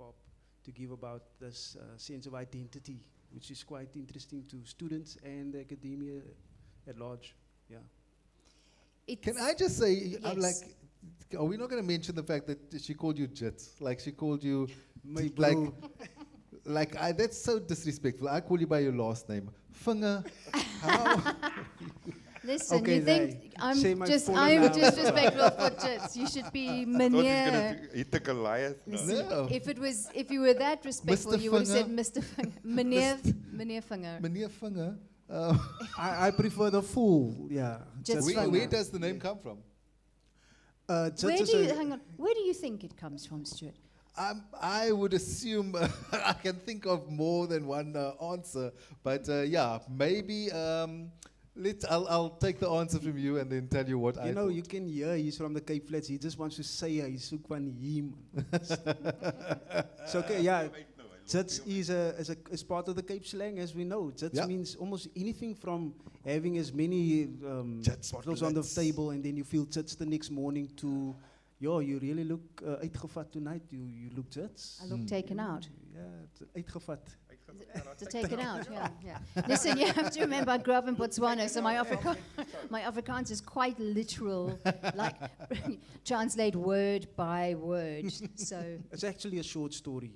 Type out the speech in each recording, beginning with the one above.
hip-hop to give about this sense of identity, which is quite interesting to students and the academia at large. Yeah. Can I just say, I'm like, Yes. are we not going to mention the fact that she called you Jits? Like she called you, My like, bro. that's so disrespectful. I call you by your last name. Finger. How? Listen, Okay, you think say I'm my just full I'm name. disrespectful for Jits. You should be Thought he's meneer. gonna do, he took a Goliath. No. Listen, No. if you were that respectful, Mr. you would have said Finger. Mr. Finger. Meneer Finger. Meneer Finger. I prefer the full, yeah. Just Jits Finger. Where does the name come from? Jits Where is do you a- hang on? Where do you think it comes from, Stuart? I would assume I can think of more than one answer, but yeah, maybe I'll take the answer from you and then tell you what I You know, thought. you can hear he's from the Cape Flats. He just wants to say he's soek van him. So okay, yeah. Jits is part of the Cape slang, as we know. Jits Yeah. means almost anything from having as many Jits, bottles on the blitz. table, and then you feel jits the next morning to, yo, you really look uitgevat tonight. You look jits. I look taken out. Yeah, uitgevat. To take it out, yeah. Listen, you have to remember I grew up in Botswana, so my Afrikaans is quite literal, like translate word by word. So It's actually a short story.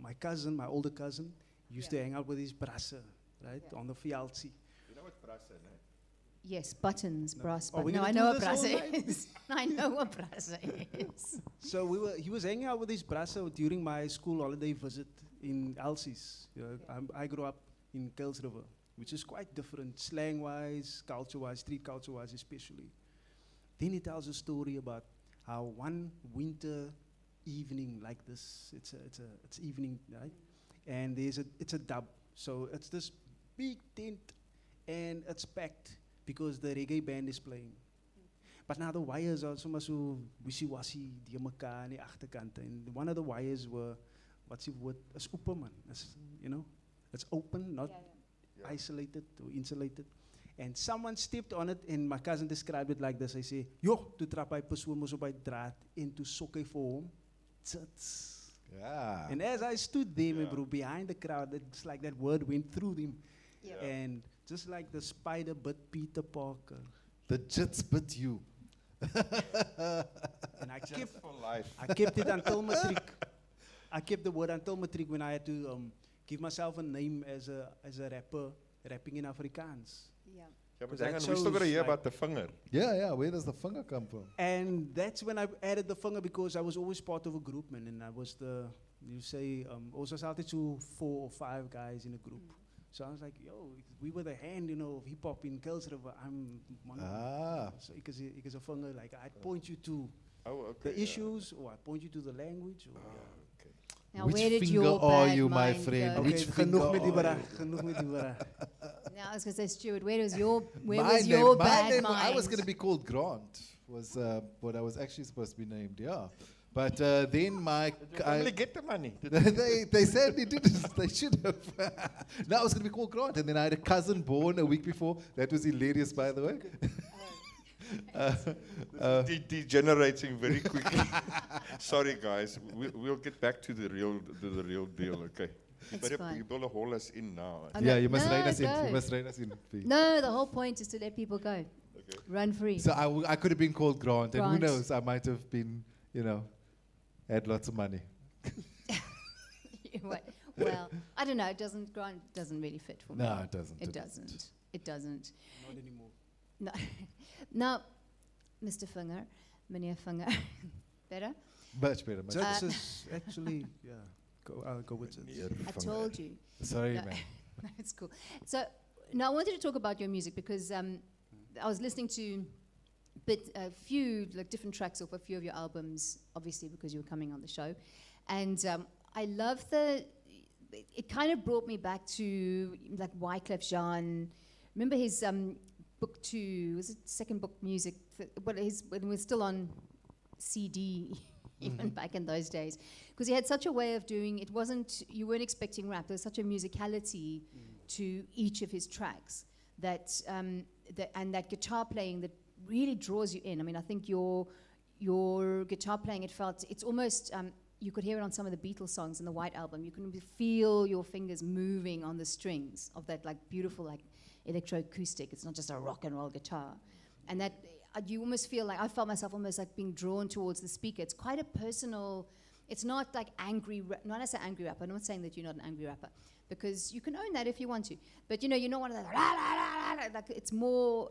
My cousin, my older cousin, used to hang out with his brasse, right, on the Fialzi. You know what brasse, no? yes, buttons, brass. Are we No, gonna I do know what this all brass night? is. I know what brass is. So he was hanging out with his brasse during my school holiday visit in Elsie's. I grew up in Kuils River, which is quite different, slang-wise, culture-wise, street culture-wise especially. Then he tells a story about how one winter evening like this, it's evening, right? And it's a dub. So it's this big tent and it's packed because the reggae band is playing. But now the wires are so wishy-washy, die mekaar aan die agterkant. And one of the wires were, what's the word? Is open, man. You know, it's open, not isolated or insulated. And someone stepped on it, and my cousin described it like this. I say, "Yo, toe trap hy persoon mos op hy draad en toe sok hy vir hom." Tits. Yeah. And as I stood there, my bro, behind the crowd, it's like that word went through him. And just like the spider bit Peter Parker. The Jits bit you. And I kept For life. I kept it until matric. I kept the word until matric when I had to give myself a name as a rapper, rapping in Afrikaans. Yeah. Yeah, but Because I hang on, we still got to chose, hear like- about the finger. Yeah, where does the finger come from? And that's when I added the finger because I was always part of a group, man. And I was also started to 4 or 5 guys in a group. So I was like, yo, we were the hand, of hip hop in Kuils River. I'm one of them. So because a finger, like I'd point you to Oh, okay. the issues, or I point you to the language. Or, Now, Which where did finger your are bad you, my mind friend? go? Okay, Which genoeg met die finger are bera, genoeg met die bera. Now I was going to say, Stuart, where was your my bad name, mind? I was going to be called Grant, was what I was actually supposed to be named, yeah. But then my... Did your family get the money? they sadly didn't. They should have. No, I was going to be called Grant, and then I had a cousin born a week before. That was hilarious, by the way. Degenerating very quickly. Sorry, guys. We'll get back to the real deal, okay? It's But fine. you better haul us in now. Okay. Yeah, you must No, rein us in. go. You must rein us in, please. No, the whole point is to let people go. Okay. Run free. So I could have been called Grant, and who Grant. knows, I might have been, had lots of money. Well, I don't know. Grant doesn't really fit for me. No, it doesn't. It doesn't. It doesn't. Not anymore. No. Now, Mr. Finger, Meneer Finger, better? Much better, much better. Jits is actually, I'll go with it. I told you. Sorry, No. man. It's cool. So now I wanted to talk about your music because I was listening to a few different tracks off a few of your albums, obviously because you were coming on the show, and I love it kind of brought me back to like Wyclef Jean. Remember his book 2? Was it second book music? When it was still on CD. Even back in those days, because he had such a way of doing it. You weren't expecting rap. There was such a musicality to each of his tracks and that guitar playing that really draws you in. I mean, I think your guitar playing, it's almost you could hear it on some of the Beatles songs in the White Album. You can feel your fingers moving on the strings of that like beautiful like electroacoustic. It's not just a rock and roll guitar. And that you almost feel like, I felt myself almost like being drawn towards the speaker. It's quite a personal, it's not like angry, not as an angry rapper. I'm not saying that you're not an angry rapper, because you can own that if you want to. But you know, you're not one of those, like it's more,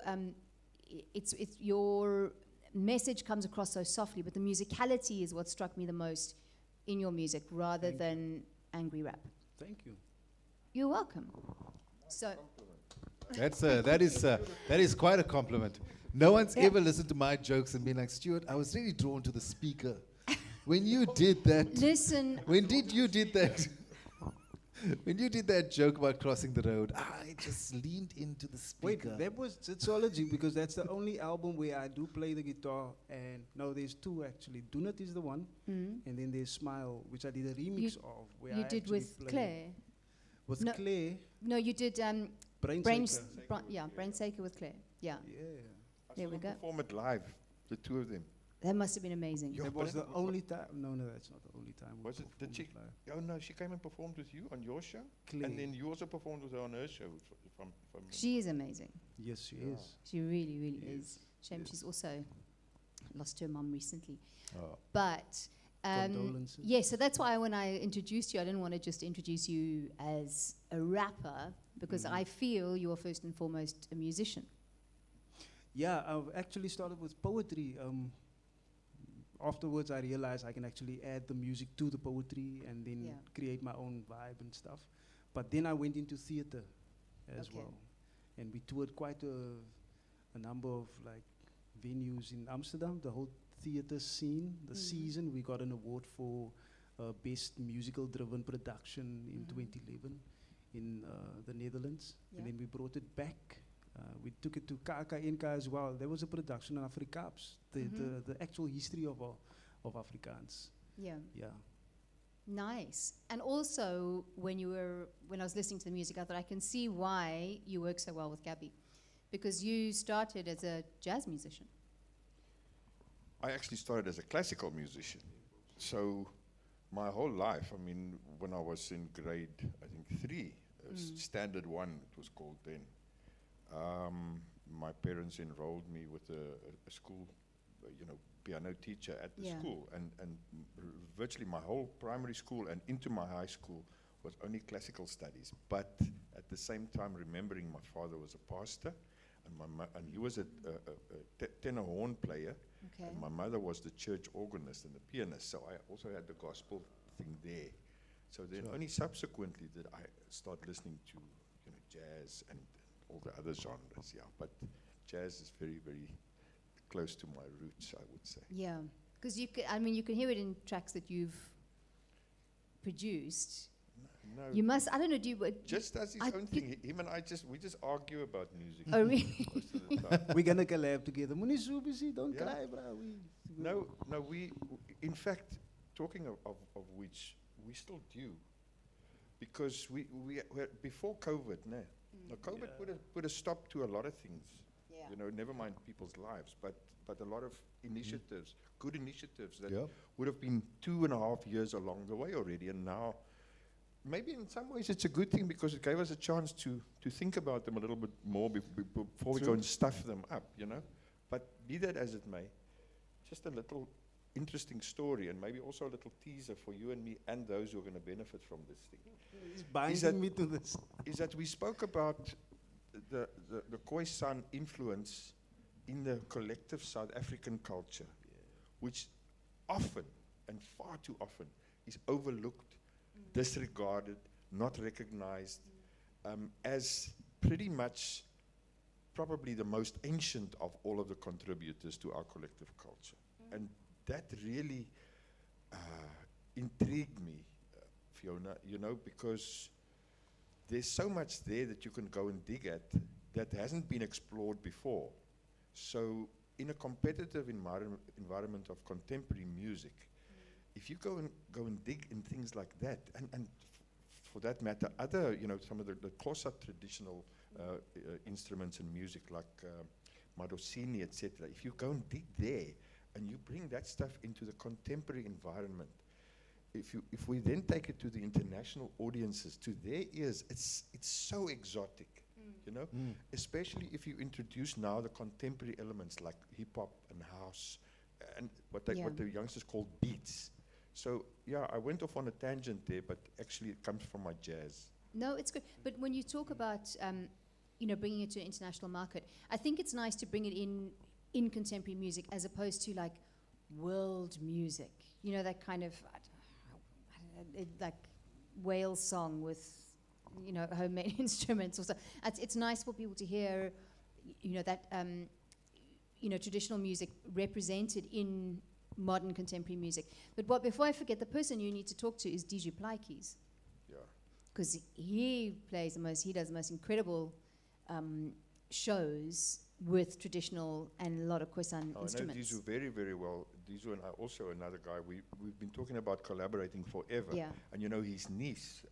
it's your message comes across so softly, but the musicality is what struck me the most in your music rather than angry rap. Thank you. You're welcome. So, That is quite a compliment. No one's Yeah. ever listened to my jokes and been like, Stuart, I was really drawn to the speaker. When you did that, listen, when you did that joke about crossing the road, I just leaned into the Wait, speaker. that was Zitsology, because that's the only album where I do play the guitar. And no, there's two actually. Do Not is the one, and then there's Smile, which I did a remix of. Where you I did actually with played Claire. With No. Claire, No, you did Brain Brain, Shaker. Brain Shaker with Claire. Yeah, Yeah. I There saw we them go. perform it live, the two of them. that must have been amazing. Yeah. That was but the only time. No, that's not the only time. we Was it? Did performed she? live. Oh no, she came and performed with you on your show, Claire. and then you also performed with her on her show. If I'm She is amazing. Yes, she Yeah. is. She really, really Yes, is. Shame yes. she's also lost her mum recently. Oh. But Condolences. yeah, so that's why when I introduced you, I didn't want to just introduce you as a rapper, because I feel you are first and foremost a musician. Yeah, I've actually started with poetry. Afterwards, I realized I can actually add the music to the poetry and then Yeah. create my own vibe and stuff. But then I went into theater as Okay. well, and we toured quite a number of like venues in Amsterdam. The whole theater scene, the season, we got an award for best musical-driven production in 2011 in the Netherlands, Yeah. and then we brought it back. We took it to KAKNK as well. There was a production on Afrikaans, the actual history of Afrikaans. Yeah. Yeah. Nice. And also, when I was listening to the music, I thought I can see why you work so well with Gabby, because you started as a jazz musician. I actually started as a classical musician. So my whole life, I mean, when I was in grade, I think 3, standard 1, it was called then, my parents enrolled me with a school, piano teacher at the Yeah. school. And virtually my whole primary school and into my high school was only classical studies. But at the same time, remembering my father was a pastor, and he was a tenor horn player. Okay. And my mother was the church organist and the pianist, so I also had the gospel thing there. So then only subsequently did I start listening to jazz and all the other genres, yeah. But jazz is very, very close to my roots, I would say. Yeah, because you can hear it in tracks that you've produced. No, You must, I don't know, do you, just does his I own thing. Him and I we just argue about music oh really? most of the time. We're gonna collab together. Moenie so busy, don't Yeah. cry, bro. No, in fact, talking of which, we still do. Because we before COVID, now COVID put a stop to a lot of things. Yeah. Never mind people's lives, but a lot of initiatives, good initiatives that Yeah. would have been 2.5 years along the way already, and now maybe in some ways it's a good thing because it gave us a chance to think about them a little bit more before we go and stuff them up, But be that as it may, just a little interesting story, and maybe also a little teaser for you and me and those who are going to benefit from this thing. He's that- binding me to this. Is that we spoke about the Khoisan influence in the collective South African culture, which often, and far too often, is overlooked, disregarded, not recognized, as pretty much probably the most ancient of all of the contributors to our collective culture. And that really intrigued me, Fiona, because there's so much there that you can go and dig at that hasn't been explored before. So in a competitive environment of contemporary music, if you go and dig in things like that, and for that matter, other, some of the Xhosa traditional instruments and music like Madosini, etc., if you go and dig there and you bring that stuff into the contemporary environment, if we then take it to the international audiences, to their ears, it's so exotic, you know. Especially if you introduce now the contemporary elements like hip hop and house, and what the youngsters call beats. So yeah, I went off on a tangent there, but actually it comes from my jazz. No, it's good. But when you talk about, bringing it to an international market, I think it's nice to bring it in contemporary music as opposed to like world music. You know, that kind of, like whale song with, homemade instruments or so. It's nice for people to hear, that, traditional music represented in modern contemporary music. But before I forget, the person you need to talk to is DJ Plaatjes. Yeah. Because he does the most incredible shows with traditional and a lot of Khoisan instruments. I know Dizu very, very well. Dizu and I, also another guy, we've been talking about collaborating forever. Yeah. And his niece,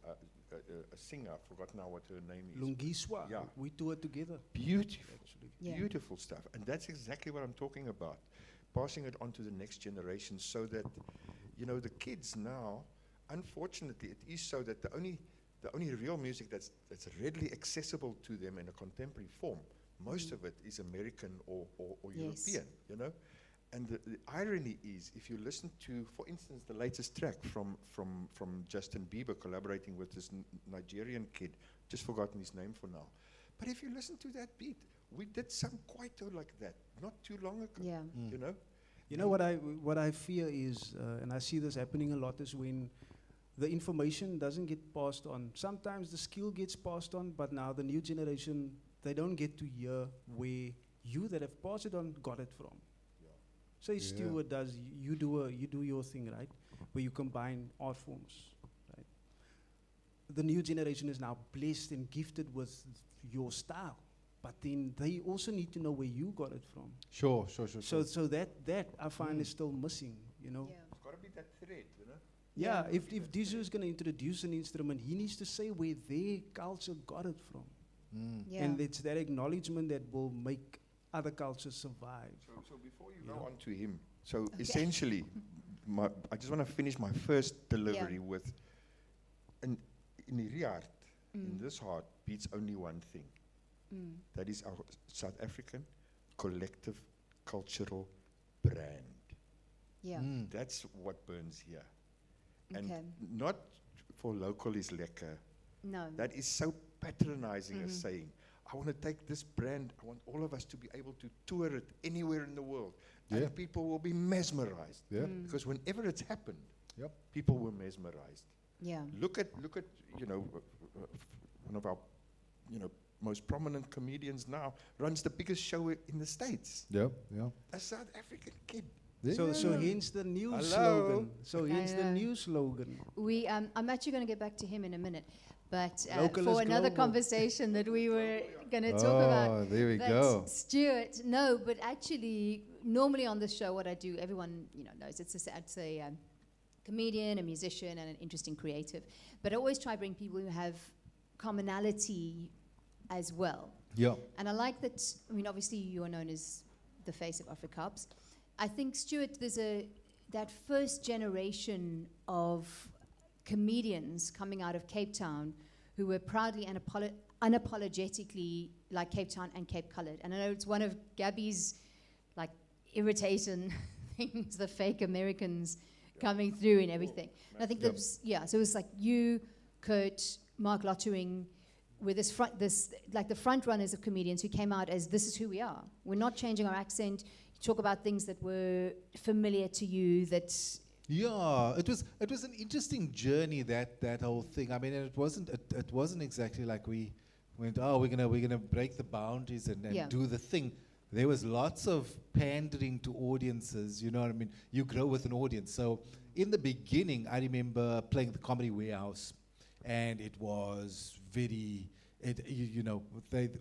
a singer, I've forgotten now what her name is. Lungiswa. Yeah. We toured together. Beautiful, Actually. Yeah. beautiful stuff. And that's exactly what I'm talking about. Passing it on to the next generation so that, the kids now, unfortunately, it is so that the only real music that's readily accessible to them in a contemporary form, most of it is American or Yes. European, And the irony is, if you listen to, for instance, the latest track from Justin Bieber collaborating with this Nigerian kid, just forgotten his name for now. But if you listen to that beat, we did some kwaito like that not too long ago, Yeah. You know what I fear is, and I see this happening a lot, is when the information doesn't get passed on. Sometimes the skill gets passed on, but now the new generation, they don't get to hear where you that have passed it on got it from. Say Stuart does, you do your thing, right? Where you combine art forms, right? The new generation is now blessed and gifted with your style, but then they also need to know where you got it from. Sure. So that I find is still missing, Yeah. It's got to be that thread, Yeah, if Dizu is going to introduce an instrument, he needs to say where their culture got it from. Yeah. And it's that acknowledgement that will make other cultures survive. So before you go on to him, so essentially, I just want to finish my first delivery with, in Iriart, in this heart, beats only one thing. That is our South African collective cultural brand. Yeah. That's what burns here. Okay. And not for local is lekker. No. That is so patronizing as saying, I want to take this brand, I want all of us to be able to tour it anywhere in the world. Yeah. And people will be mesmerized. Yeah. Because whenever it's happened, Yep. people were mesmerized. Yeah. Look at one of our most prominent comedians now runs the biggest show in the States. Yeah. A South African kid. So hence the new Hello. slogan. So hence the know. new slogan. I'm actually going to get back to him in a minute, but Local for is another global. conversation that we were going to talk about. Oh, there we But go. Stuart, no, but actually, normally on this show, what I do, everyone knows it's a comedian, a musician, and an interesting creative. But I always try to bring people who have commonality as well. Yeah. And I like that. I mean, obviously, you are known as the face of Afrikaans. I think, Stuart, there's that first generation of comedians coming out of Cape Town who were proudly and unapologetically like Cape Town and Cape Coloured. And I know it's one of Gabby's like irritation things, the fake Americans coming through and everything. And I think so it was like you, Kurt, Mark Lottering, were the front runners of comedians who came out as this is who we are. We're not changing our accent. You talk about things that were familiar to you that Yeah, it was an interesting journey, that whole thing. I mean, it wasn't exactly like we went, we're gonna break the boundaries and do the thing. There was lots of pandering to audiences, you know what I mean? You grow with an audience. So in the beginning, I remember playing the Comedy Warehouse, and it was very,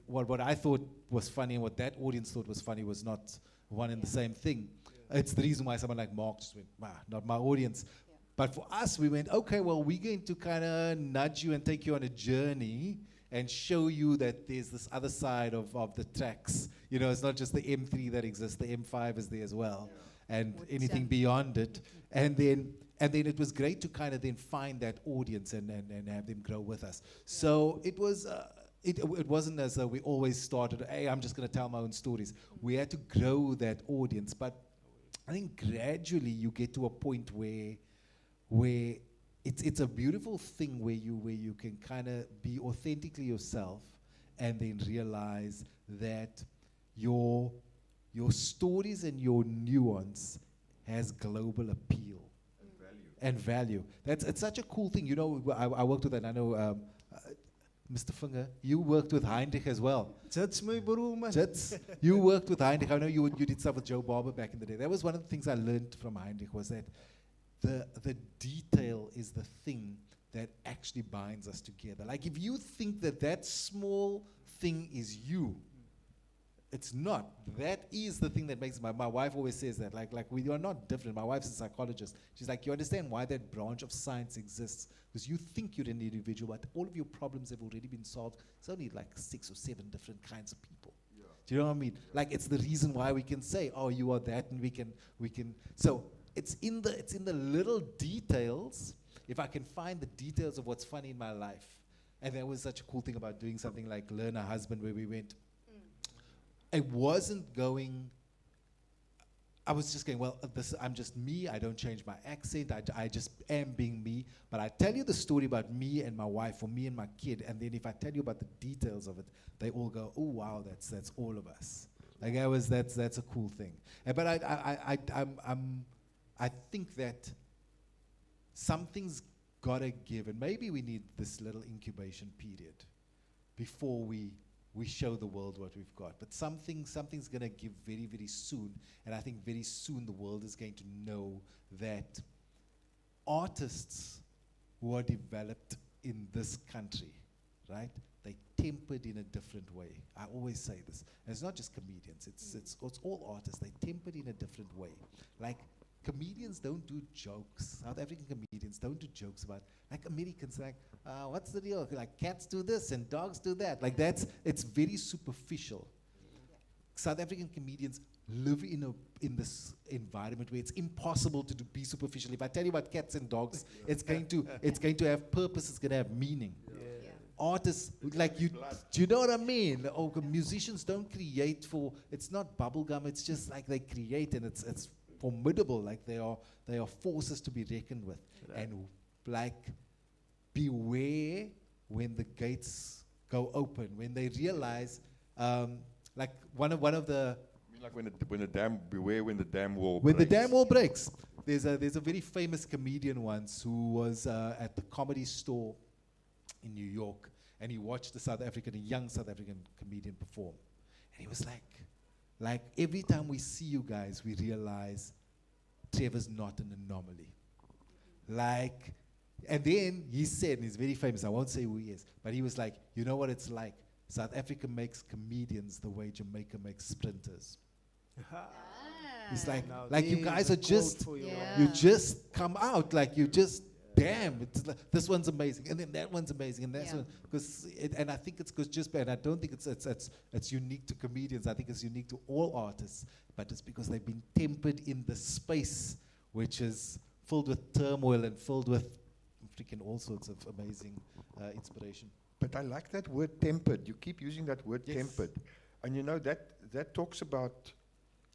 what I thought was funny and what that audience thought was funny was not one and the same thing. It's the reason why someone like Mark just went, not my audience. Yeah. But for us, we went, okay, well, we're going to kind of nudge you and take you on a journey and show you that there's this other side of the tracks. You know, it's not just the M3 that exists, the M5 is there as well, and What, anything beyond it. And then and then it was great to kind of then find that audience and have them grow with us. So it was, it wasn't as though we always started, hey, I'm just going to tell my own stories. We had to grow that audience. But I think gradually you get to a point where it's a beautiful thing where you can kind of be authentically yourself and then realize that your stories and your nuance has global appeal and value. It's such a cool thing. You know, I worked with, and I know Mr. Finger, you worked with Heinrich as well. That's my bro, man. You worked with Heinrich. I know you did stuff with Joe Barber back in the day. That was one of the things I learned from Heinrich, was that the detail is the thing that actually binds us together. Like, if you think that small thing is you, it's not. That is the thing that makes my wife always says that. Like we are not different. My wife's a psychologist. She's like, you understand why that branch of science exists? Because you think you're an individual, but all of your problems have already been solved. It's only like 6 or 7 different kinds of people. Yeah. Do you know what I mean? Yeah. Like, it's the reason why we can say, oh, you are that, and we can. So it's in the little details. If I can find the details of what's funny in my life, and that was such a cool thing about doing something like Learn a Husband, where we went. I wasn't going, I was just going, well, I'm just me. I don't change my accent. I just am being me. But I tell you the story about me and my wife, or me and my kid, and then if I tell you about the details of it, they all go, oh, wow, that's all of us. Like, that's a cool thing. But I think that something's got to give, and maybe we need this little incubation period before we show the world what we've got. But something's going to give very, very soon. And I think very soon the world is going to know that artists who are developed in this country, right, they tempered in a different way. I always say this. And it's not just comedians. It's all artists. They tempered in a different way. Like, comedians don't do jokes. South African comedians don't do jokes about, like, Americans, like, what's the deal? Like, cats do this and dogs do that. Like, it's very superficial. South African comedians live in this environment where it's impossible to be superficial. If I tell you about cats and dogs, it's going to have purpose. It's going to have meaning. Artists, like, do you know what I mean? Or musicians don't create for. It's not bubblegum. It's just like they create, and it's formidable. Like, they are forces to be reckoned with. Right. And like, beware when the gates go open, when they realize, like one of the. I mean, like beware when the dam wall. When breaks. the dam wall breaks. There's a very famous comedian once who was at the Comedy Store in New York, and he watched a young South African comedian perform, and he was like, every time we see you guys, we realize Trevor's not an anomaly. Like, and then he said, and he's very famous, I won't say who he is, but he was like, you know what it's like? South Africa makes comedians the way Jamaica makes sprinters. It's like you guys are just, you just come out, like, you just, damn, it's like, this one's amazing, and then that one's amazing, and that's one, and I think it's and I don't think it's unique to comedians. I think it's unique to all artists, but it's because they've been tempered in the space which is filled with turmoil and filled with freaking all sorts of amazing inspiration. But I like that word tempered. You keep using that word tempered, and you know that talks about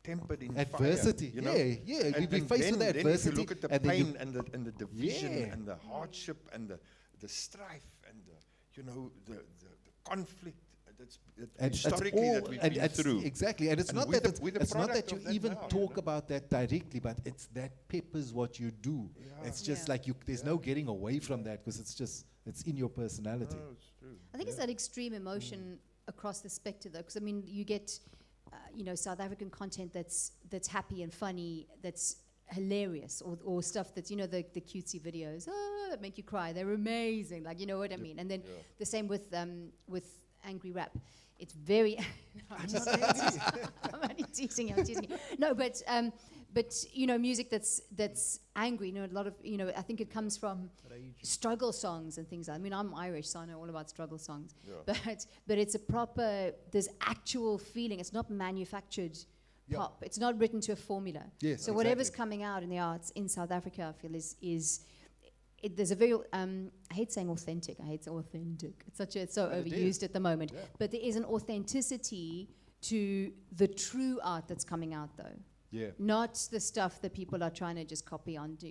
tempered in adversity. Fire, you know? And we faced with adversity. Then if you look at the pain and the division and the hardship and the strife and the conflict. That's historically that we've been through. Exactly, and it's not that you even talk about that directly, but it's that peppers what you do. Yeah. It's just like there's no getting away from that, because it's in your personality. No, it's true. I think it's that extreme emotion across the spectrum, though, because I mean, you get South African content that's happy and funny, that's hilarious, or stuff that's, the cutesy videos that make you cry. They're amazing, like, you know what I mean. And then the same with angry rap. It's very. I'm only teasing you. No, but music that's angry. A lot of I think it comes from struggle songs and things. I mean, I'm Irish, so I know all about struggle songs. Yeah. But it's a proper. There's actual feeling. It's not manufactured Yeah. pop. It's not written to a formula. Yes, So whatever's exactly. coming out in the arts in South Africa, I feel there's a very, I hate saying authentic. I hate saying authentic. It's so But it overused is. at the moment. Yeah. But there is an authenticity to the true art that's coming out, though. Yeah. Not the stuff that people are trying to just copy on to,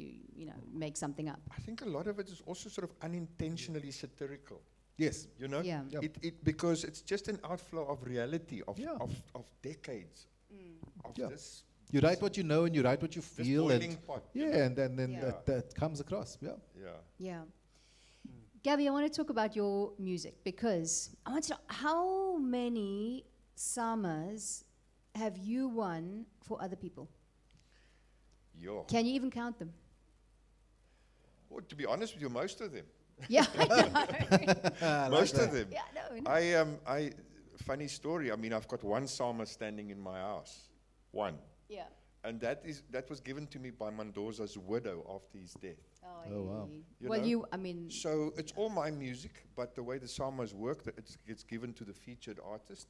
make something up. I think a lot of it is also sort of unintentionally satirical. Yes. You know, Yeah. Yep. because it's just an outflow of reality of Yeah. of decades of Yeah. this You write what you know and you write what you this feel. boiling And pot. yeah, and then Yeah. that comes across. Yeah. Yeah. Yeah. Gabby, I want to talk about your music because I want to know how many summers have you won for other people? Yeah. Can you even count them? Well, to be honest with you, most of them. Yeah, I know. Most of them. Yeah, no. I funny story. I mean, I've got one psalmer standing in my house. One. Yeah. And that was given to me by Mendoza's widow after his death. Oh, wow. You Well, know? I mean, So it's all my music, but the way the psalmers work, that it gets given to the featured artist.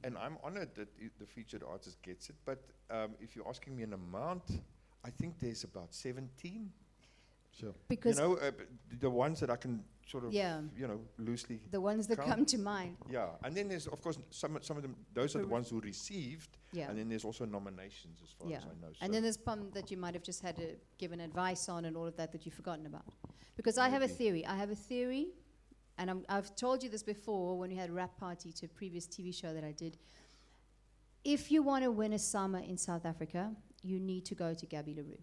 And I'm honored that the featured artist gets it. But if you're asking me an amount, I think there's about 17. Sure. because The ones that I can sort of, Yeah. loosely. the ones that count. come to mind. Yeah, and then there's, of course, some of them, those are the ones who received, Yeah. and then there's also nominations as far Yeah. as I know. And then there's some that you might have just had to give an advice on and all of that you've forgotten about. Because I have a theory, and I've told you this before when we had a rap party to a previous TV show that I did. If you want to win a summer in South Africa, you need to go to Gabby LaRue.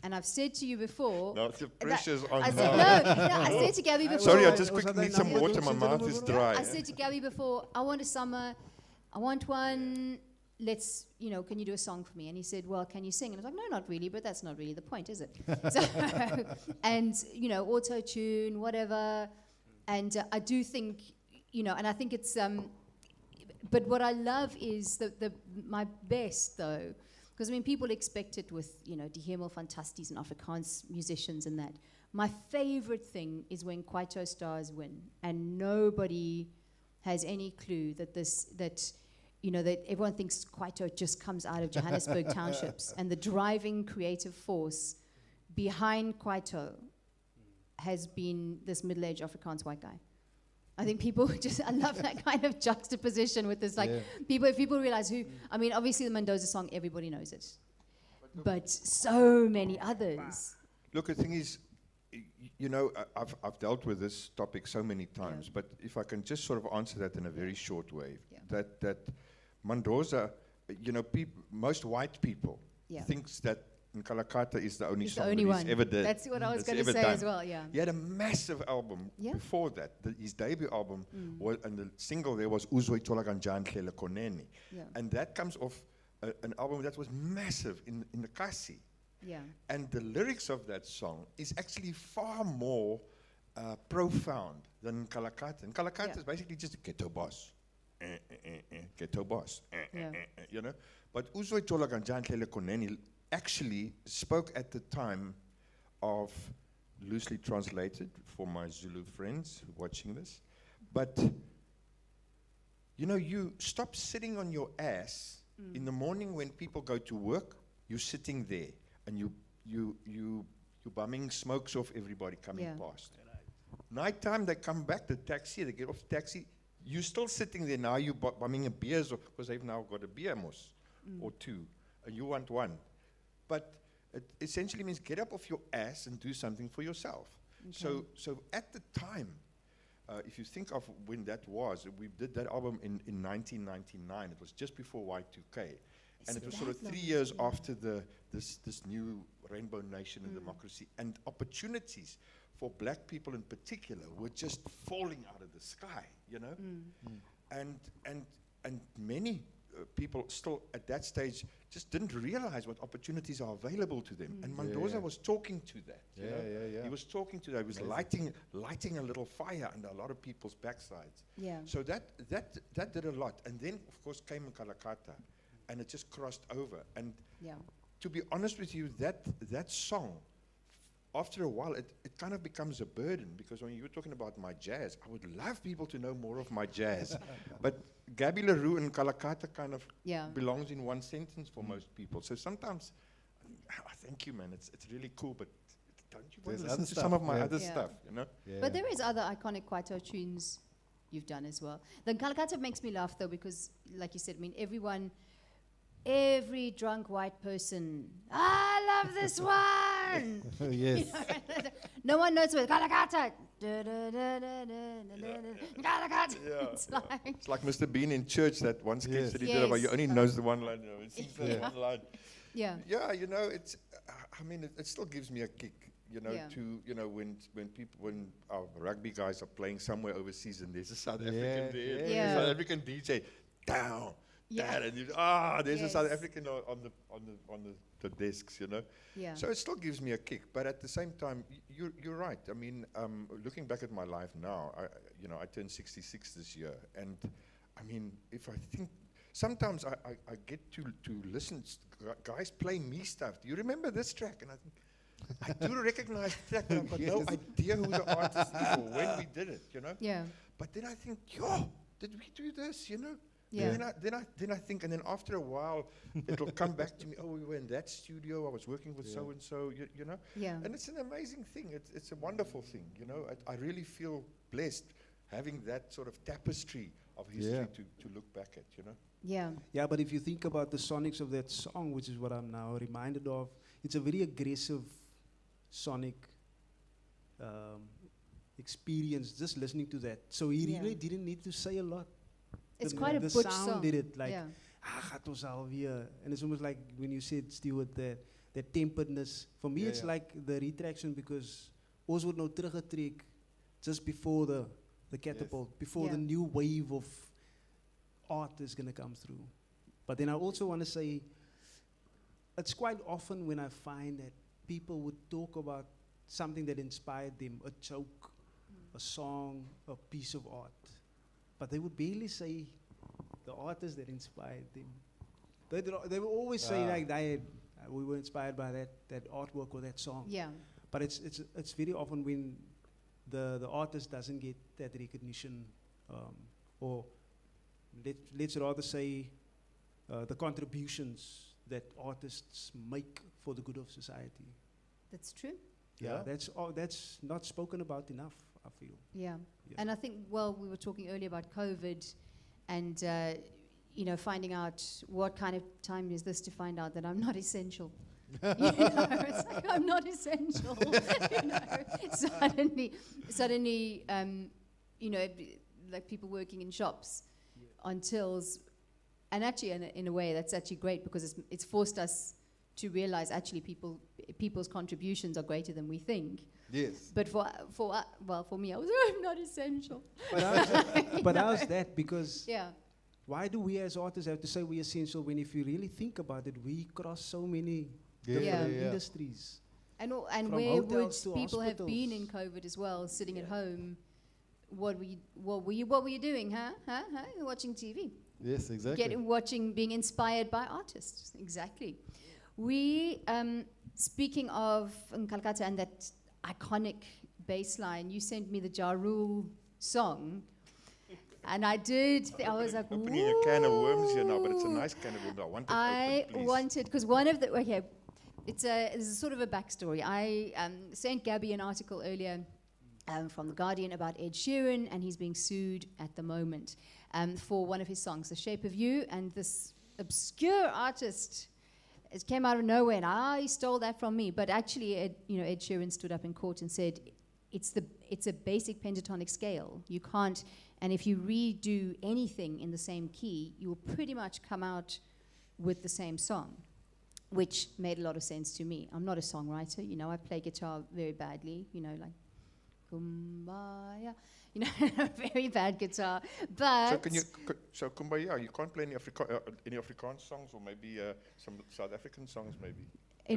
And I've said to you before. No, the pressure's on I said, now. no, I said to Gabby before. Sorry, I just Was quickly that need some number? water. My mouth is dry. I said to Gabby before, I want a summer, I want one, let's, can you do a song for me? And he said, well, can you sing? And I was like, no, not really, but that's not really the point, is it? So, and, auto-tune, whatever. And I do think, and I think it's, but what I love is my best, though, because, people expect it with, Die Hemel Fantasties and Afrikaans musicians and that. My favorite thing is when Kwaito stars win, and nobody has any clue that that everyone thinks Kwaito just comes out of Johannesburg townships, and the driving creative force behind Kwaito has been this middle-aged Afrikaans white guy. I think people I love that kind of juxtaposition with this, if people realize who, obviously the Mendoza song, everybody knows it. But so many others. Look, the thing is, I've dealt with this topic so many times, but if I can just sort of answer that in a very short way, that Mendoza, most white people thinks that Nkalakata is the only song that he's ever did. That's what I was going to ever say done. as well, yeah. He had a massive album before that. His debut album, and the single there was Uzwe Tolaganjan Hlele Koneni. Yeah. And that comes off an album that was massive in the Kasi. Yeah. And the lyrics of that song is actually far more profound than Nkalakata. Nkalakata is basically just a ghetto boss. Ghetto boss. But Uzwe Tolaganjan Hlele Koneni actually spoke at the time of, loosely translated for my Zulu friends watching this, but you stop sitting on your ass in the morning when people go to work. You're sitting there and you're bumming smokes off everybody coming past. Nighttime they come back, they get off the taxi. You're still sitting there now. You're bumming a beer because they've now got a beer mos or two, and you want one. But it essentially means get up off your ass and do something for yourself. Okay. So at the time, if you think of when that was, we did that album in 1999. It was just before Y2K. And it was sort of 3 years after this new Rainbow Nation and democracy. And opportunities for black people in particular were just falling out of the sky, And many people still at that stage just didn't realize what opportunities are available to them. And Mendoza was talking to that. He was talking to that. He was lighting a little fire under a lot of people's backsides. Yeah. So that did a lot. And then, of course, came Nkalakata, and it just crossed over. And to be honest with you, that song after a while, it kind of becomes a burden, because when you were talking about my jazz, I would love people to know more of my jazz. But Gabby LaRue and Kalakata kind of belongs in one sentence for most people. So sometimes, thank you, man. It's really cool, but don't you want to listen to some of my other stuff, you know? Yeah. But there is other iconic Kwaito tunes you've done as well. The Kalakata makes me laugh though, because like you said, I mean, every drunk white person, I love this one. Yes. No one knows what Kalakata. Kalakata. Yeah, it's like Mr. Bean in church that once Yes. said he did, but he only knows the one line. You know, he sings that Yeah. one line. Yeah. Yeah, you know, it's. I mean, it still gives me a kick. You know, Yeah. when our rugby guys are playing somewhere overseas and there's a South African there, Yeah. South African DJ down. Yeah. And there's a South Yes. African on the desks, you know. Yeah. So it still gives me a kick, but at the same time, you're right. I mean, looking back at my life now, I turned 66 this year, and I mean, if I think, sometimes I get to listen, guys play me stuff. Do you remember this track? And I think, I do recognize the track, but I've got no idea who the artist is or when we did it, you know. Yeah. But then I think, did we do this, you know? Yeah. Then I think, and then after a while, it'll come back to me. Oh, we were in that studio. I was working with so and so. You know. Yeah. And it's an amazing thing. It's a wonderful thing. You know. I really feel blessed having that sort of tapestry of history to look back at. You know. Yeah. Yeah, but if you think about the sonics of that song, which is what I'm now reminded of, it's a very aggressive sonic experience just listening to that. So he really didn't need to say a lot. It's quite a the butch sound song. did it, like, Yeah. gaat ons alweer. And it's almost like when you said, Stuart, that temperedness. For me, it's like the retraction, because ons word nou teruggetrek just before the catapult, before the new wave of art is going to come through. But then I also want to say, it's quite often when I find that people would talk about something that inspired them, a joke, a song, a piece of art. But they would barely say the artist that inspired them. They would always say like we were inspired by that artwork or that song. Yeah. But it's very often when the artist doesn't get that recognition, or let's rather say the contributions that artists make for the good of society. That's true. Yeah, that's not spoken about enough, I feel. Yeah. And I think, well, we were talking earlier about COVID and, finding out what kind of time is this to find out that I'm not essential. It's like I'm not essential. Suddenly, like people working in shops on tills. And actually, in a way, that's actually great, because it's forced us to realize actually people's contributions are greater than we think. Yes. But for me, I'm not essential. But how's that? Because Yeah. why do we as artists have to say we're essential when, if you really think about it, we cross so many different industries? And From where would hotels to people have been in hospitals. COVID as well, sitting at home? What were you doing? Huh? You're watching TV. Yes, exactly. Being inspired by artists. Exactly. We, speaking of Calcutta and that iconic bass line, you sent me the Ja Rule song. And I did. I was like, opening a can of worms here now, but it's a nice can of worms. I wanted, because one of the, it's a sort of a backstory. I sent Gabby an article earlier from The Guardian about Ed Sheeran, and he's being sued at the moment for one of his songs, The Shape of You, and this obscure artist, it came out of nowhere, and he stole that from me. But actually, Ed Sheeran stood up in court and said, it's a basic pentatonic scale. You can't, and if you redo anything in the same key, you will pretty much come out with the same song, which made a lot of sense to me. I'm not a songwriter, I play guitar very badly, like Kumbaya, very bad guitar. But so Kumbaya, you can't play any Afrikaans songs, or maybe some South African songs, maybe.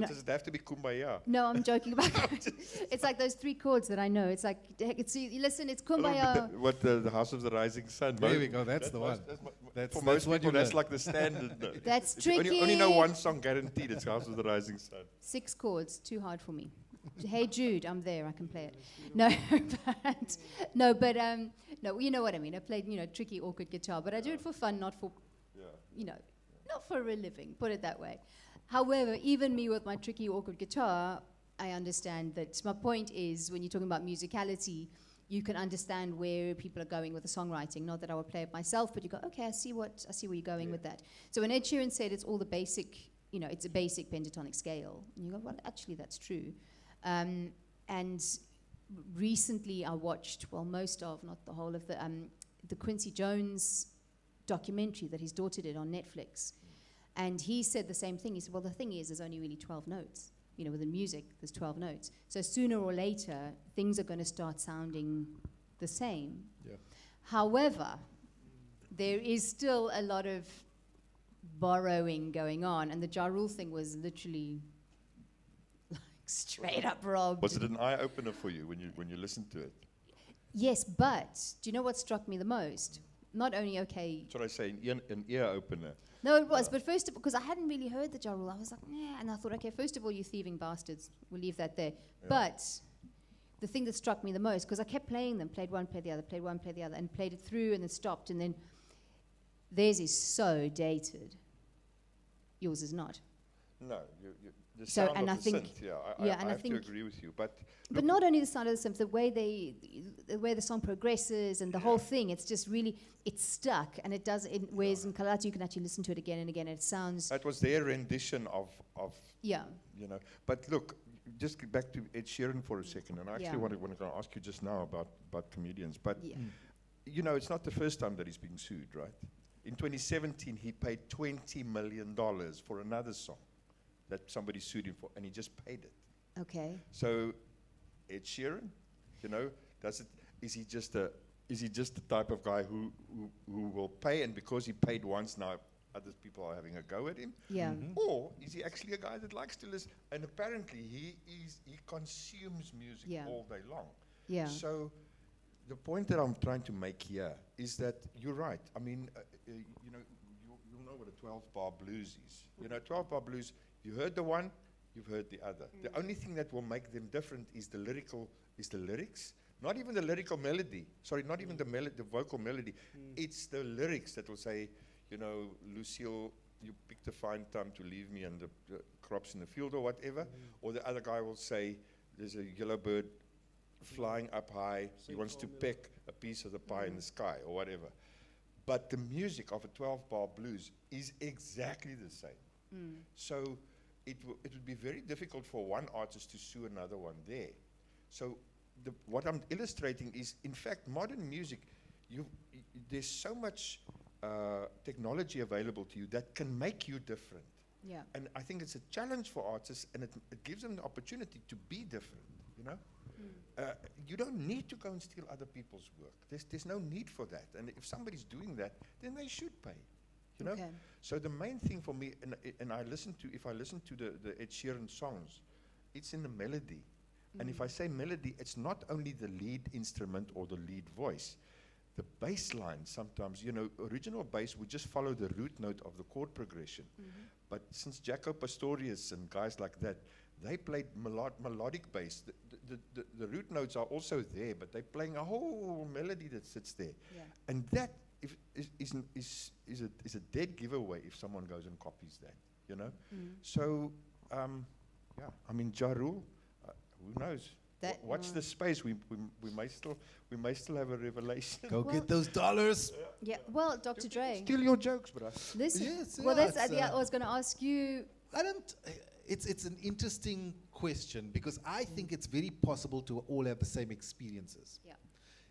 Does it have to be Kumbaya? No, I'm joking about that. It's like those 3 chords that I know. It's like, you listen, it's Kumbaya. The House of the Rising Sun. There we go, that's the one. For most people, that's like the standard. That's if tricky. You only know one song guaranteed, it's House of the Rising Sun. 6 chords, too hard for me. Hey Jude, I'm there. I can play it. No, but no, you know what I mean. I played, tricky, awkward guitar, but I do it for fun, not for, not for a living. Put it that way. However, even me with my tricky, awkward guitar, I understand that. My point is, when you're talking about musicality, you can understand where people are going with the songwriting. Not that I would play it myself, but you go, okay, I see where you're going with that. So when Ed Sheeran said it's all the basic, it's a basic pentatonic scale, and you go, well, actually, that's true. And recently I watched, most of, not the whole of the Quincy Jones documentary that his daughter did on Netflix. And he said the same thing. He said, well, the thing is, there's only really 12 notes. Within music, there's 12 notes. So sooner or later, things are going to start sounding the same. Yeah. However, there is still a lot of borrowing going on. And the Ja Rule thing was literally straight up robbed. Was it an eye-opener for you when you listened to it? Yes, but do you know what struck me the most? Not only, okay... Should I say an ear-opener? No, it was, but first of all, because I hadn't really heard the Ja Rule, I was like, yeah, and I thought, okay, first of all, you thieving bastards, we'll leave that there. Yeah. But the thing that struck me the most, because I kept playing them, played one, played the other, played one, played the other, and played it through and then stopped, and then theirs is so dated. Yours is not. No, the So, sound and of I the think- synth, yeah, I and I have to think- agree with you, but But not only the sound of the synth, the way the song progresses and the whole thing, it's just really, it's stuck, and it does, whereas in Kalatu you can actually listen to it again and again, and it sounds, that was their rendition of yeah. But look, just get back to Ed Sheeran for a second, and I actually Yeah. want to ask you just now about comedians, but Yeah. it's not the first time that he's being sued, right? In 2017, he paid $20 million for another song that somebody sued him for, and he just paid it. Okay. So, Ed Sheeran, is he just the type of guy who will pay, and because he paid once, now other people are having a go at him? Yeah. Or is he actually a guy that likes to listen? And apparently he consumes music Yeah. all day long. Yeah. So the point that I'm trying to make here is that you're right. I mean, you'll know what a 12-bar blues is. 12-bar blues, you heard the one, you've heard the other. The only thing that will make them different is the lyrics. Not even the lyrical melody. Sorry, not even the vocal melody. It's the lyrics that will say, Lucille, you picked a fine time to leave me and the crops in the field or whatever. Or the other guy will say, there's a yellow bird flying up high. He wants to peck a piece of the pie in the sky or whatever. But the music of a 12-bar blues is exactly the same. So it would be very difficult for one artist to sue another one there. So what I'm illustrating is, in fact, modern music, there's so much technology available to you that can make you different. Yeah. And I think it's a challenge for artists, and it gives them the opportunity to be different, you don't need to go and steal other people's work. There's no need for that. And if somebody's doing that, then they should pay, Okay. So the main thing for me, and if I listen to the Ed Sheeran songs, it's in the melody. And if I say melody, it's not only the lead instrument or the lead voice. The bass line sometimes, original bass would just follow the root note of the chord progression. But since Jaco Pastorius and guys like that, they played melodic bass. The root notes are also there, but they're playing a whole melody that sits there. Yeah. And that is a dead giveaway if someone goes and copies that, So, I mean, Ja Rule, who knows? Watch the space. We may still have a revelation. Go get those dollars. Yeah. Well, Dr. Dre. Steal your jokes, bruh. Listen. Yes, Well, yeah, that's. it's, I was going to ask you. It's an interesting question, because I think it's very possible to all have the same experiences. Yeah.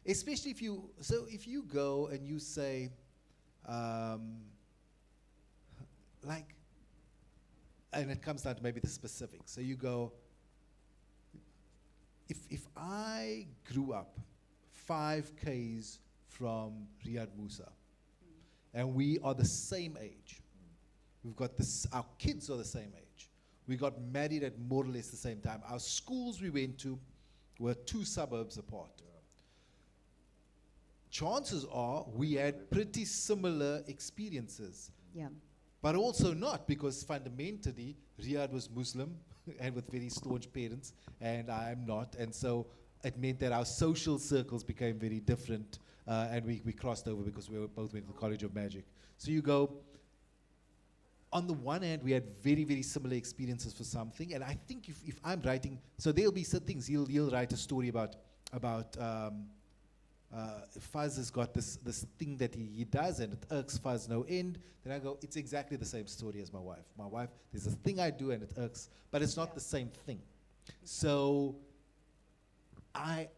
Especially if you go and you say, and it comes down to maybe the specifics. So you go, if I grew up 5 Ks from Riyad Musa, and we are the same age, we've got our kids are the same age, we got married at more or less the same time, our schools we went to were 2 suburbs apart. Chances are we had pretty similar experiences. Yeah. But also not, because fundamentally Riyad was Muslim and with very staunch parents, and I'm not. And so it meant that our social circles became very different, and we crossed over because we both went to the College of Magic. So you go, on the one hand, we had very, very similar experiences for something, and I think if I'm writing, so there'll be some things, he'll write a story about Fuzz has got this thing that he does, and it irks Fuzz no end. Then I go, it's exactly the same story as my wife. My wife, there's a thing I do and it irks, but it's not the same thing. So I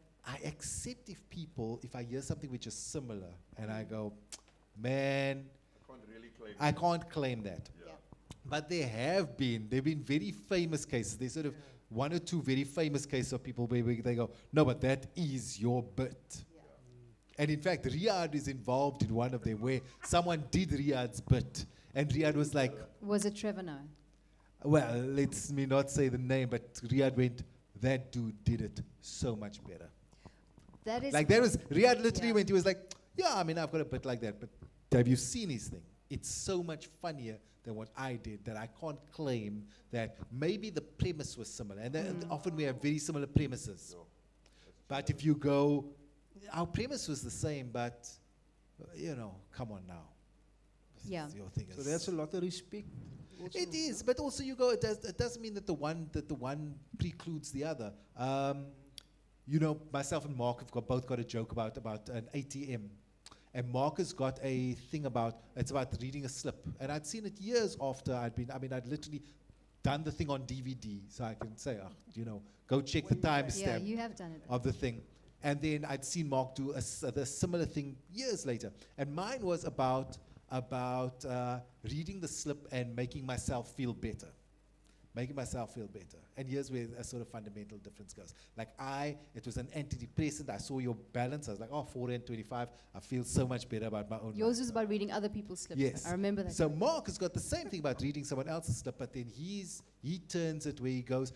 accept if I hear something which is similar, and I go, man, I can't claim that. Yeah. But there've been very famous cases. There's sort of one or two very famous cases of people where they go, no, but that is your bit. And in fact, Riyadh is involved in one of them where someone did Riyadh's bit. And Riyadh was like... Was it Trevor Noah? Well, let's me not say the name, but Riyadh went, that dude did it so much better. That is... Like, Riyadh literally went, he was like, yeah, I mean, I've got a bit like that, but have you seen his thing? It's so much funnier than what I did that I can't claim that maybe the premise was similar. And often we have very similar premises. But if you go... Our premise was the same, but, come on now. Yeah. Your thing So is there's a lot of respect. it is, but also you go. It doesn't mean that the one precludes the other. Myself and Mark have both got a joke about an ATM, and Mark has got a thing about reading a slip, and I'd seen it years after I'd literally done the thing on DVD, so I can say, go check the timestamp. Yeah, you have done it. Of the thing. And then I'd seen Mark do a similar thing years later. And mine was about reading the slip and making myself feel better. And here's where a sort of fundamental difference goes. Like it was an antidepressant. I saw your balance. I was like, 425. I feel so much better about my own Yours life. was about reading other people's slips. Yes. I remember that. So Mark has got the same thing about reading someone else's slip, but then he turns it where he goes,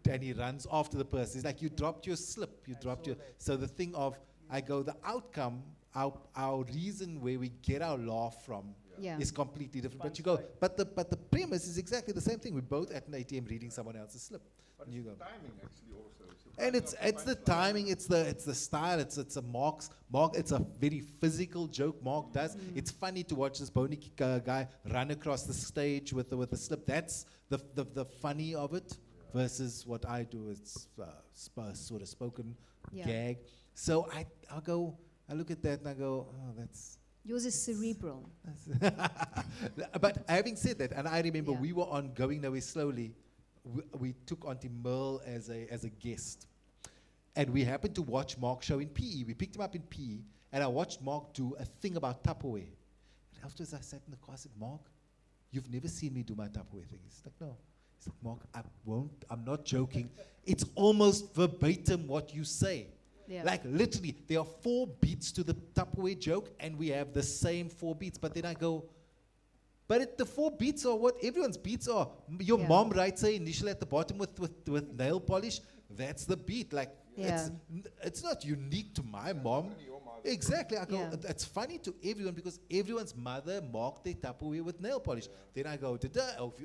and he runs after the person. He's like, you dropped your slip. So the thing of, the outcome, our reason where we get our laugh from is completely different. But you go, but the premise is exactly the same thing. We're both at an ATM reading someone else's slip. But And you it's go, the timing actually also. and it's the timing, it's the style, it's a Mark, it's a very physical joke Mark does. It's funny to watch this bony guy run across the stage with the slip. That's the funny of it versus what I do. It's sort of spoken gag. So I look at that and I go, that's... Yours is cerebral. But having said that, and I remember Yeah. we were on Going Nowhere Slowly. We took Auntie Merle as a guest. And we happened to watch Mark's show in PE. We picked him up in PE, and I watched Mark do a thing about Tupperware. And afterwards I sat in the car and said, Mark, you've never seen me do my Tupperware thing. He's like, no. He's like, Mark, I'm not joking. It's almost verbatim what you say. Yeah. Like literally, there are 4 beats to the Tupperware joke, and we have the same 4 beats. But then I go, but the 4 beats are what everyone's beats are. Your mom writes her initial at the bottom with nail polish. That's the beat. Like it's not unique to my mom. Exactly. I go, it's funny to everyone because everyone's mother marked their Tupperware with nail polish. Then I go,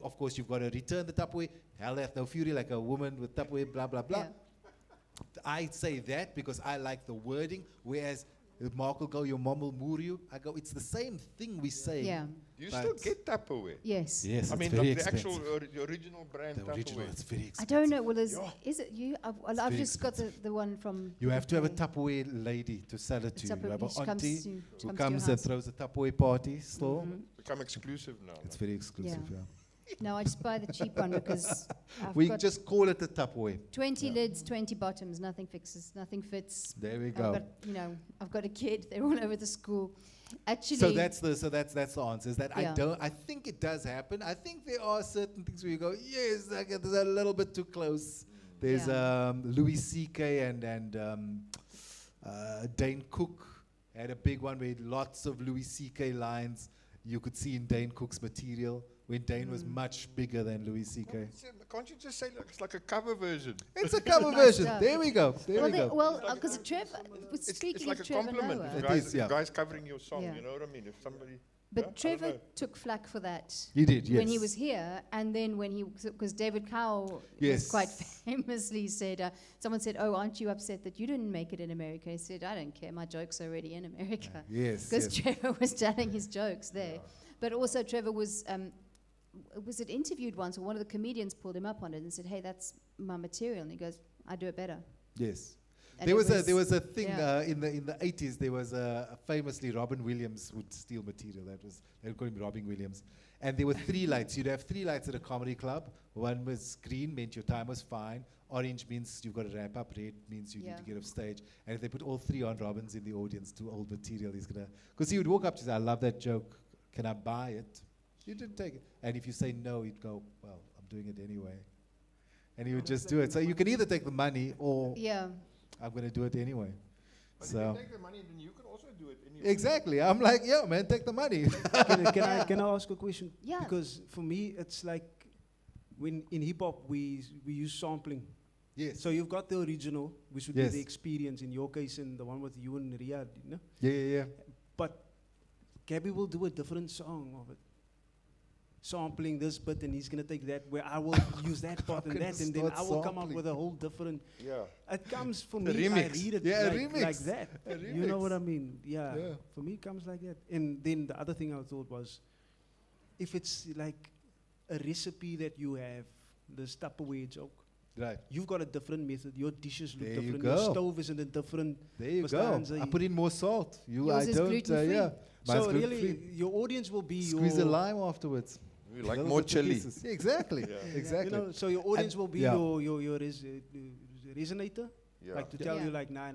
of course you've got to return the Tupperware. Hell hath no fury, like a woman with Tupperware, blah, blah, blah. Yeah. I say that because I like the wording, whereas Mark will go, your mom will moor you. I go, it's the same thing we say. Yeah. Do you still get Tupperware? Yes. Yes, I it's mean, very like the expensive. actual the original brand The original, Tupperware. it's very I expensive. don't know. Well, is it you? I've very just got the one from... You have to have a UK. Tupperware lady to sell it to you. You have an She comes auntie to- who to comes your and house. throws a Tupperware party store. Mhm. Become exclusive now. It's very exclusive, Yeah. yeah. No, I just buy the cheap one because I've We got just call it a Tupperware. 20 lids, 20 bottoms. Nothing fixes, nothing fits. There we I've go. got, I've got a kid. They're all over the school. Actually, So that's the answer. Is that Yeah. I think it does happen. I think there are certain things where you go, yes, like it's a little bit too close. There's Louis C.K. and Dane Cook had a big one with lots of Louis C.K. lines you could see in Dane Cook's material when Dane was much bigger than Louis C.K. Can't you just say it's like a cover version? It's a cover Nice version. stuff. There we go. There we go. Well, because Trevor, It's speaking like of a Trevor compliment. Noah, It Guys, is, yeah. guys covering your song, Yeah. you know what I mean? If somebody... But Yeah, I don't Trevor know. took flack for that. He did, yes. When he was here, and then when he, because David Cowell Yes. quite famously said, someone said, "Oh, aren't you upset that you didn't make it in America?" He said, "I don't care, my joke's already in America." Yes, Because yes. Trevor was telling his jokes there. But also Trevor was it interviewed once, or one of the comedians pulled him up on it and said, "Hey, that's my material," and he goes, "I do it better." Yes. And There it was a thing yeah. in the 80s. There was famously Robin Williams would steal material. They would call him Robin Williams. And there were 3 lights. You'd have 3 lights at a comedy club. One was green, meant your time was fine. Orange means you've got to wrap up. Red means you need to get off stage. And if they put all 3 on, Robin's in the audience to old material. He's gonna, because he would walk up to say, "I love that joke. Can I buy it?" You didn't take it. And if you say no, he'd go, "Well, I'm doing it anyway." And he would just do it. So you can either take the money or Yeah. I'm going to do it anyway. But So if you take the money, then you can also do it anyway. exactly. I'm like, yeah, man, take the money. Can I ask a question? Yeah. Because for me, it's like when in hip hop we use sampling. Yes. So you've got the original, which would Yes. be the experience in your case, and the one with you and Riyadh, you know. Yeah. But Gabby will do a different song of it, sampling this bit, and he's gonna take that. Where I will use that part and gonna that, and then start I will come up sampling. with a whole different. Yeah. It comes for A me. I remix. read it Yeah, a like remix. that. A You know remix. what I mean? Yeah. Yeah. For me, it comes like that. And then the other thing I thought was, if it's like a recipe that you have, this Tupperware joke, Right. you've got a different method. Your dishes look There you different. Your go. stove is in a different. There you was go. Hansa- I put in more salt. Yours I is don't. gluten-free. Yeah. Mine's So really, gluten-free. your audience will be Squeeze your. a lime afterwards. We like Little more bits of chili. pieces. Yeah, exactly. Yeah. Exactly. You know, so your audience will be yeah. your resonator, Yeah. like to Yeah. tell Yeah. you like, nah,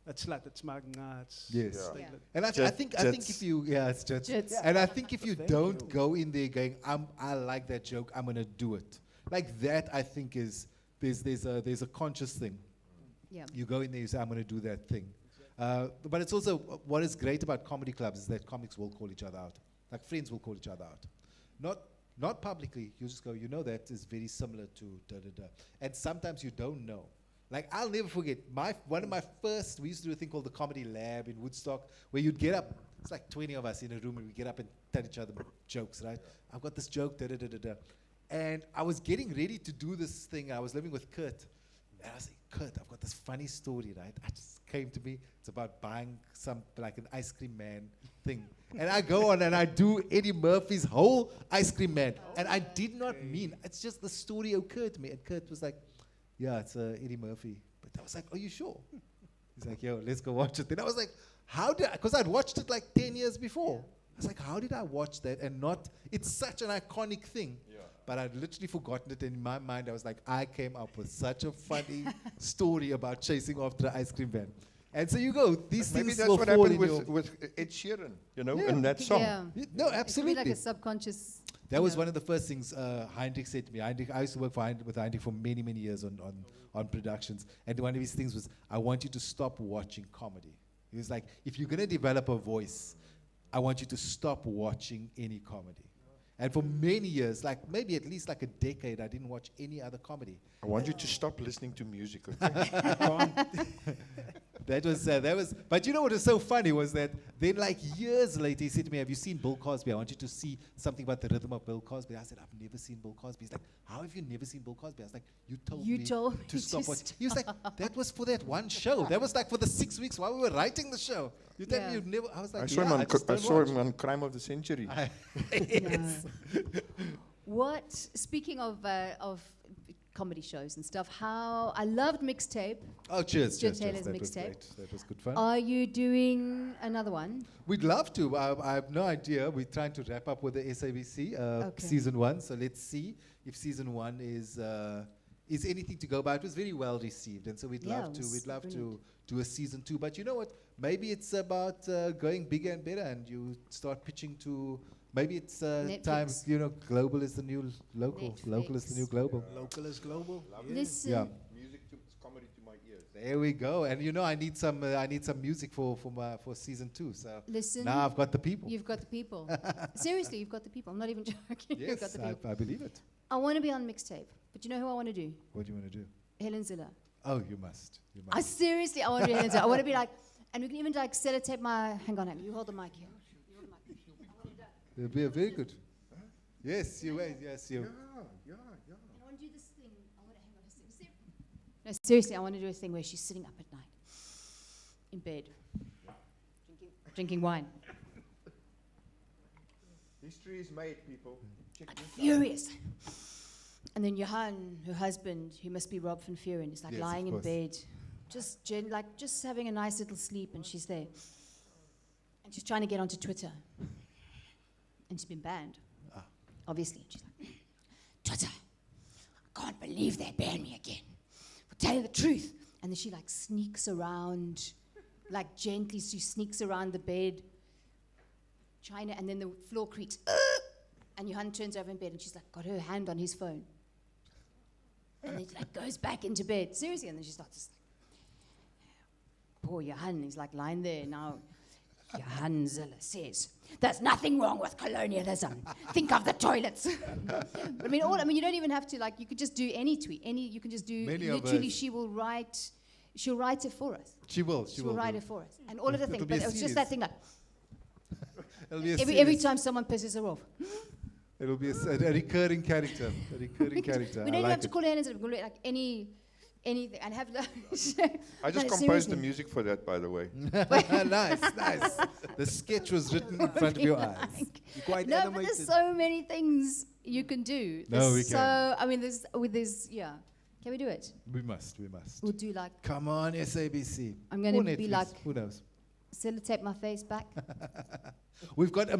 it's slut, it's mag, nah, it's. Yes. Yeah. Yeah. And I Jet- think jets. if you it's just Jets. and I think if you Thank don't you. go in there going I like that joke, I'm gonna do it like that. I think is there's a conscious thing. Yeah. You go in there, you say I'm gonna do that thing. But it's also what is great about comedy clubs is that comics will call each other out, like friends will call each other out, not publicly. You just go, you know, that is very similar to da da da, and sometimes you don't know. Like, I'll never forget, one of my first, we used to do a thing called the Comedy Lab in Woodstock, where you'd get up, it's like 20 of us in a room, and we get up and tell each other jokes, right? I've got this joke, da da da da da. And I was getting ready to do this thing. I was living with Kurt. And I was like, Kurt, I've got this funny story, right? I just came to me, it's about buying like an ice cream man thing. And I go on and I do Eddie Murphy's whole ice cream man. And I did not mean, it's just the story occurred to me. And Kurt was like, yeah, it's Eddie Murphy. But I was like, are you sure? He's like, yo, let's go watch it. Then I was like, because I'd watched it like 10 years before. I was like, how did I watch that and not, it's such an iconic thing. Yeah. But I'd literally forgotten it. And in my mind, I was like, I came up with such a funny story about chasing after an ice cream van. And so you go, these Maybe things that's will what fall happened in your... with Ed Sheeran, you know, Yeah. in that song. Yeah. No, It could be absolutely. like a subconscious. That you was know. one of the first things Heinrich said to me. I used to work with Heinrich for many, many years on productions. And one of his things was, I want you to stop watching comedy. He was like, if you're going to develop a voice, I want you to stop watching any comedy. And for many years, like maybe at least like a decade, I didn't watch any other comedy. I want you to stop listening to music, okay? That was, but you know what was so funny was that then like years later he said to me, have you seen Bill Cosby? I want you to see something about the rhythm of Bill Cosby. I said, I've never seen Bill Cosby. He's like, how have you never seen Bill Cosby? I was like, you told me to stop watching. He was like, that was for that one show. That was like for the 6 weeks while we were writing the show. You tell me Yeah. you've never, I was like, I saw, yeah, him, I on, just I don't saw watch. him on Crime of the Century. Yes. What, speaking of comedy shows and stuff, how I loved Mixtape. Oh, cheers. Stuart cheers, cheers. Taylor's That was mixtape. great. That was good fun. Are you doing another one? We'd love to. I have no idea. We're trying to wrap up with the SABC Okay. season 1. So let's see if season 1 is anything to go by. It was very well received, and so we'd Yeah, love it to. was We'd love to brilliant. do a season 2. But you know what? Maybe it's about going bigger and better, and you start pitching to. Maybe it's time. Netflix. You know, global is the new local. Local is the new Netflix. global. Local is global. Yeah. Listen, Yeah. Music to comedy to my ears. There we go. And you know, I need some music for season 2. So listen. now I've got the people. You've got the people. Seriously, you've got the people. I'm not even joking. You've got Yes, the people. I believe it. I want to be on Mixtape, but you know who I want to do? What do you want to do? Helen Ziller. Oh, you must. You must. I seriously, I want to do Helen Ziller. I want to be like, and we can even like sellotape my. Hang on, you hold the mic here. You hold the mic. It'll be a very good. Yes, you wait. Yes, you. Yeah. I want to do this thing. I want to hang on a second. No, seriously, I want to do a thing where she's sitting up at night in bed, drinking wine. History is made, people. Check Like this out. furious. And then Johan, her husband, who must be Rob van Furey, is like Yes, lying of in course. bed, just having a nice little sleep, and she's there. And she's trying to get onto Twitter. And she's been banned, obviously. And she's like, Twitter, I can't believe they banned me again. I'll tell you the truth. And then she like sneaks around, like gently, she sneaks around the bed, China, and then the floor creaks. And Johan turns over in bed, and she's like got her hand on his phone. And then she like goes back into bed. Seriously, and then she starts like, poor Johan, he's like lying there now. Johan Ziller says, there's nothing wrong with colonialism. Think of the toilets. I mean, you don't even have to, like, you could just do any tweet. You can just do, Many of literally, us- she'll write it for us. She will. She'll write it for us. And all of the It'll things. be But a it's just series. that thing like, It'll be a every series. time someone pisses her off. It'll be a recurring character. A recurring character. We I don't even like have to it. call it anything. We can do it like anything. And have I just No, composed seriously. the music for that, by the way. Nice. The sketch was written in front of your eyes. You're quite No, but animated. there's so many things you can do. No, There's we so, can. I mean, there's, yeah. Can we do it? We must. We'll do like, Come on, SABC. I'm going to Or be Netflix, like, who knows? sellotape my face back. We've got an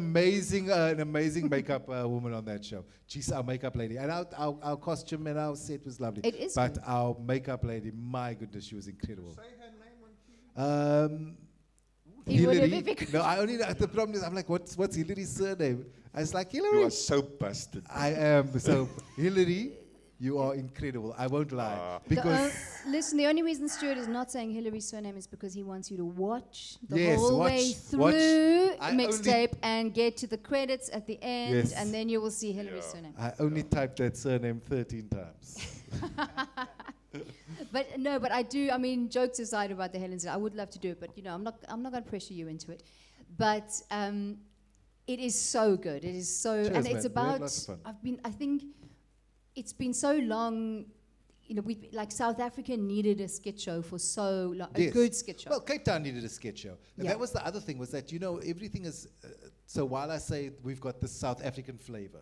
amazing makeup woman on that show. She's our makeup lady. And our costume and our set was lovely. It is But good. our makeup lady, my goodness, she was incredible. Say her name on TV. He would have Hillary. if he No, I only know, the problem is, I'm like, what's Hillary's surname? I was like, You Hillary. are so busted. I am. So, Hillary, you are incredible. I won't lie. Because, listen, the only reason Stuart is not saying Hillary's surname is because he wants you to watch the Yes, whole watch- way watch. through I mixtape and get to the credits at the end, Yes. and then you will see Hillary's surname. I only typed that surname 13 times. But I do. I mean, jokes aside about the Helens, I would love to do it, but I'm not going to pressure you into it. But it is so good. It is so, Cheers, and man. it's We had about. lots of fun. I think it's been so long. Like South Africa needed a sketch show for so long, a Yes. good sketch show. Well, Cape Town needed a sketch show. And Yeah. that was the other thing, was that, everything is... so while I say we've got the South African flavor,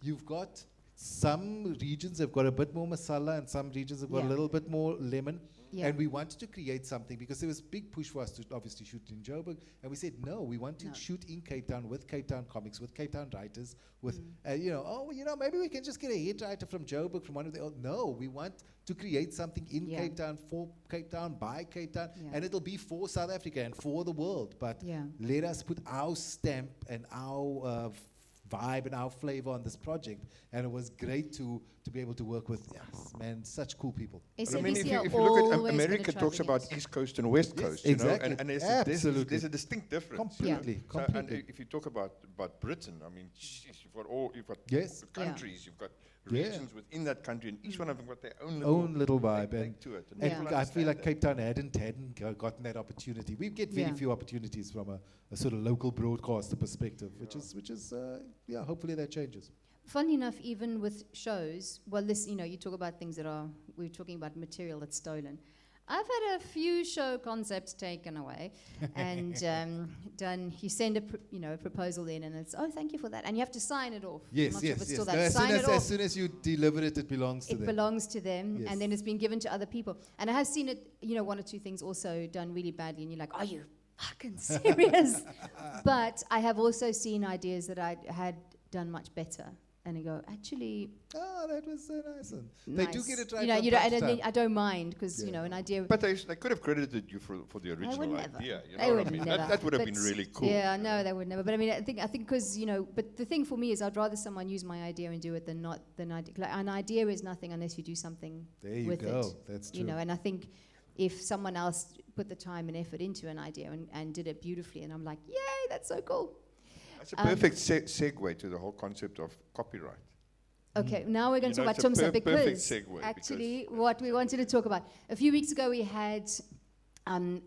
you've got some regions have got a bit more masala and some regions have got Yeah. a little bit more lemon. Yeah. And we wanted to create something because there was a big push for us to obviously shoot in Joburg. And we said, no, we want to No. shoot in Cape Town with Cape Town comics, with Cape Town writers, with, maybe we can just get a head writer from Joburg, from one of the... No, we want to create something in Yeah. Cape Town, for Cape Town, by Cape Town, Yeah. and it'll be for South Africa and for the world. But Yeah. let us put our stamp and our vibe and our flavor on this project. And it was great to be able to work with, such cool people. But I mean, SABC if you are look at always gonna America, try talks things. about East Coast and West Yes, Coast, exactly. and there's Absolutely. there's a distinct difference. Completely, So, completely. and if you talk about Britain, I mean, jeez, you've got Yes. countries, you've got Yeah. regions within that country, and each one of them got their own Little thing vibe. And to it. And Yeah. people I feel like understand Cape Town hadn't gotten that opportunity. We get very Yeah. few opportunities from a sort of local broadcaster perspective, which is hopefully that changes. Funny enough, even with shows, well, this, you talk about things that are, we're talking about material that's stolen. I've had a few show concepts taken away and done. You send a proposal in, and it's, oh, thank you for that, and you have to sign it off. I'm Yes, not sure if yes, it's yes. still No, that. as, soon Sign as, it off. as soon as you deliver it, it belongs to It them. belongs to them, Yes. and then it's been given to other people. And I have seen it, one or two things also done really badly, and you're like, are you fucking serious? But I have also seen ideas that I had done much better. And I go, actually, Oh, that was so nice. And they do nice. get it right. You know, from you don't, time to time. I don't mind because Yeah. an idea. But they could have credited you for the would original never. idea. You They know what would I mean? never. That would have been But really cool. Yeah, no, they would never. But I mean, I think because but the thing for me is, I'd rather someone use my idea and do it than not. Like, an idea is nothing unless you do something There you with go. it. That's true. You know, and I think if someone else put the time and effort into an idea and did it beautifully, and I'm like, yay, that's so cool. It's a perfect segue to the whole concept of copyright. Okay, now we're going to You know, talk about it's a Tumsa perfect because segue actually what we wanted to talk about. A few weeks ago we had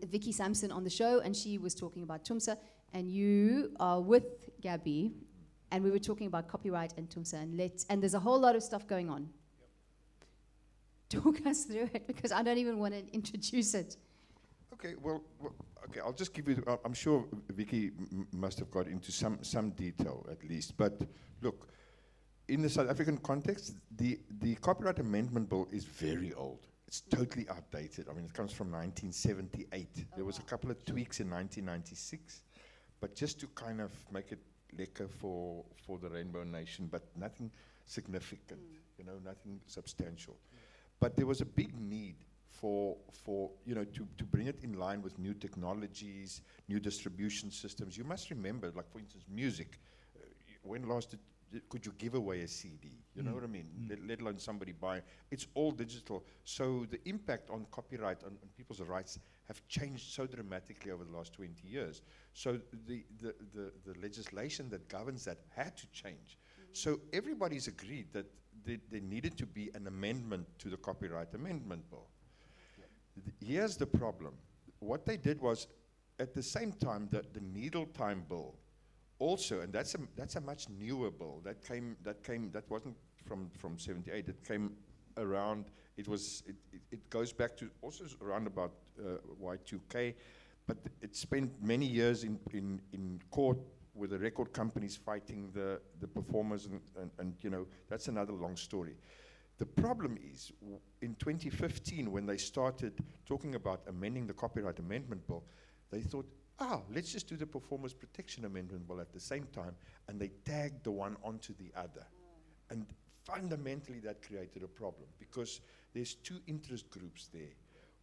Vicky Sampson on the show and she was talking about Tumsa, and you are with Gabby And we were talking about copyright and Tumsa and there's a whole lot of stuff going on. Talk us through it, because I don't even want to introduce it. Okay, okay, I'll just give you, I'm sure Vicky must have got into some detail at least, but look, in the South African context, the Copyright Amendment Bill is very old. It's totally outdated. I mean, it comes from 1978. There was a couple of tweaks in 1996, but just to kind of make it lekker for the Rainbow Nation, but nothing significant, you know, nothing substantial. But there was a big need for you know, to bring it in line with new technologies, new distribution systems. You must remember, like for instance, music. When last could you give away a CD? You know what I mean? Let alone somebody buy. It's all digital. So the impact on copyright, on people's rights, have changed so dramatically over the last 20 years. So the legislation that governs that had to change. So everybody's agreed that there needed to be an amendment to the Copyright Amendment Bill. Here's the problem. What they did was, at the same time, the Needle Time Bill also, and that's a much newer bill. That wasn't from 78. It came around. It goes back to also around about Y2K, but it spent many years in court with the record companies fighting the performers, and you know, that's another long story. The problem is, in 2015, when they started talking about amending the Copyright Amendment Bill, they thought, let's just do the Performers Protection Amendment Bill at the same time, and they tagged the one onto the other. And fundamentally, that created a problem, because there's two interest groups there.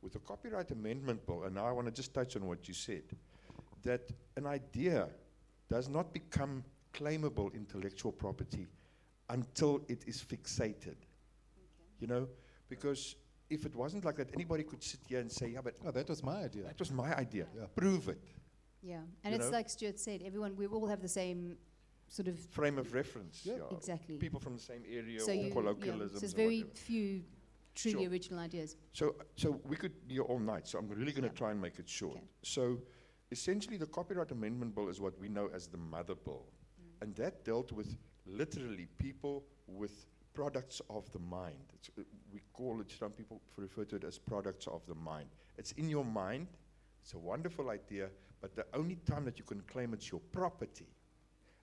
With the Copyright Amendment Bill, and now I want to just touch on what you said, that an idea does not become claimable intellectual property until it is fixated. You know, because if it wasn't like that, anybody could sit here and say, yeah, but that was my idea. That was my idea. Yeah. Prove it. Yeah, and it's like Stuart said, we all have the same sort of frame of reference. Yeah, exactly. People from the same area, so or colloquialisms. So there's very few truly original ideas. So we could be here all night, so I'm really going to try and make it short. Okay. So essentially, the Copyright Amendment Bill is what we know as the mother bill. And that dealt with literally people with products of the mind. We call it, some people refer to it as products of the mind. It's in your mind, it's a wonderful idea, but the only time that you can claim it's your property,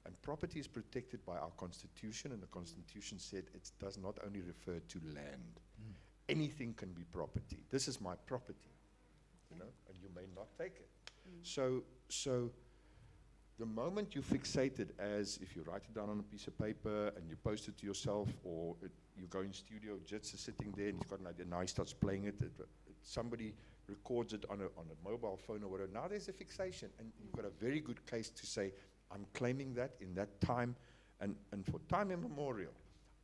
and property is protected by our Constitution, and the Constitution said it does not only refer to land. Anything can be property. This is my property, you know, and you may not take it. So the moment you fixate it as, if you write it down on a piece of paper and you post it to yourself, or you go in studio, Jits is sitting there and he's got an idea, now he starts playing it, somebody records it on a mobile phone or whatever, now there's a fixation, and you've got a very good case to say, I'm claiming that in that time, and for time immemorial,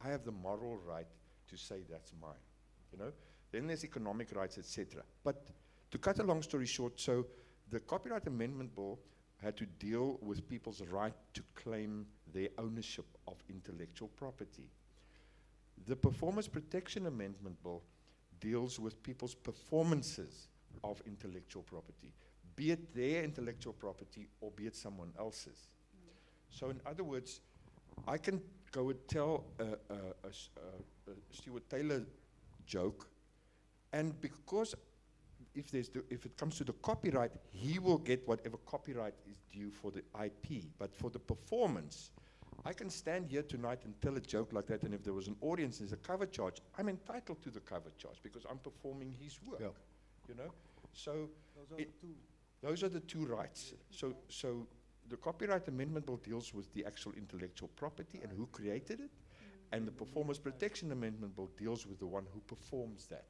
I have the moral right to say that's mine, you know? Then there's economic rights, etc. But to cut a long story short, so the Copyright Amendment Bill had to deal with people's right to claim their ownership of intellectual property. The Performers Protection Amendment Bill deals with people's performances of intellectual property, be it their intellectual property or be it someone else's. So in other words, I can go and tell a Stuart Taylor joke, and because if it comes to the copyright, he will get whatever copyright is due for the IP. But for the performance, I can stand here tonight and tell a joke like that, and if there was an audience, there's a cover charge, I'm entitled to the cover charge because I'm performing his work. Yeah. You know? So those are the two rights. So the Copyright Amendment Bill deals with the actual intellectual property and who created it, and the Performance Protection Amendment Bill deals with the one who performs that.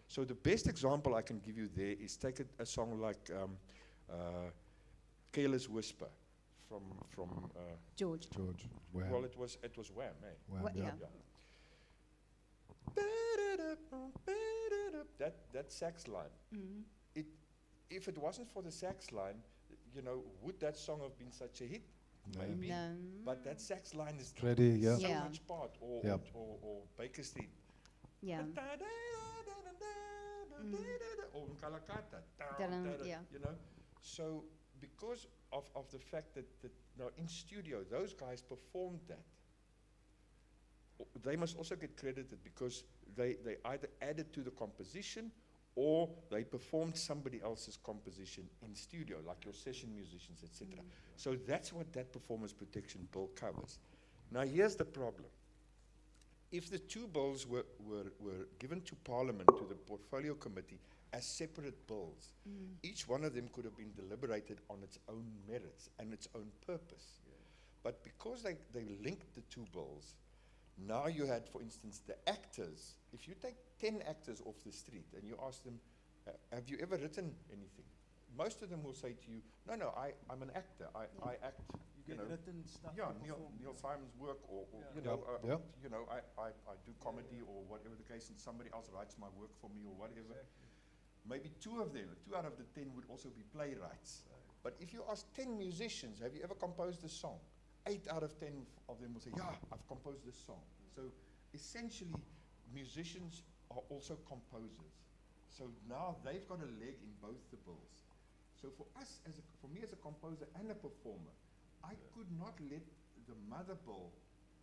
So the best example I can give you there is take a song like Careless Whisper from George. Wham. Well, it was Wham, eh? Wham, yeah. That sax line. If it wasn't for the sax line, you know, would that song have been such a hit? Maybe. No. But that sax line is so much part, or Baker Street. Yeah. Or Kalakata, you know. So because of the fact that now in studio, those guys performed that. They must also get credited because they either added to the composition or they performed somebody else's composition in studio, like your session musicians, etc. So that's what that performance protection bill covers. Now here's the problem. If the two bills were given to Parliament, to the Portfolio Committee, as separate bills, each one of them could have been deliberated on its own merits and its own purpose. But because they linked the two bills, now you had, for instance, the actors. If you take 10 actors off the street and you ask them, have you ever written anything? Most of them will say to you, no, I'm an actor. I act. You get written stuff. Yeah, to Neil perform. Simon's work, or Yeah. you know, I do comedy or whatever the case, and somebody else writes my work for me or whatever. Maybe two out of the 10 would also be playwrights. But if you ask 10 musicians, have you ever composed a song? 8 out of 10 of them will say, yeah, I've composed this song. So essentially, musicians are also composers. So now they've got a leg in both the bills. So for me as a composer and a performer, I could not let the mother bill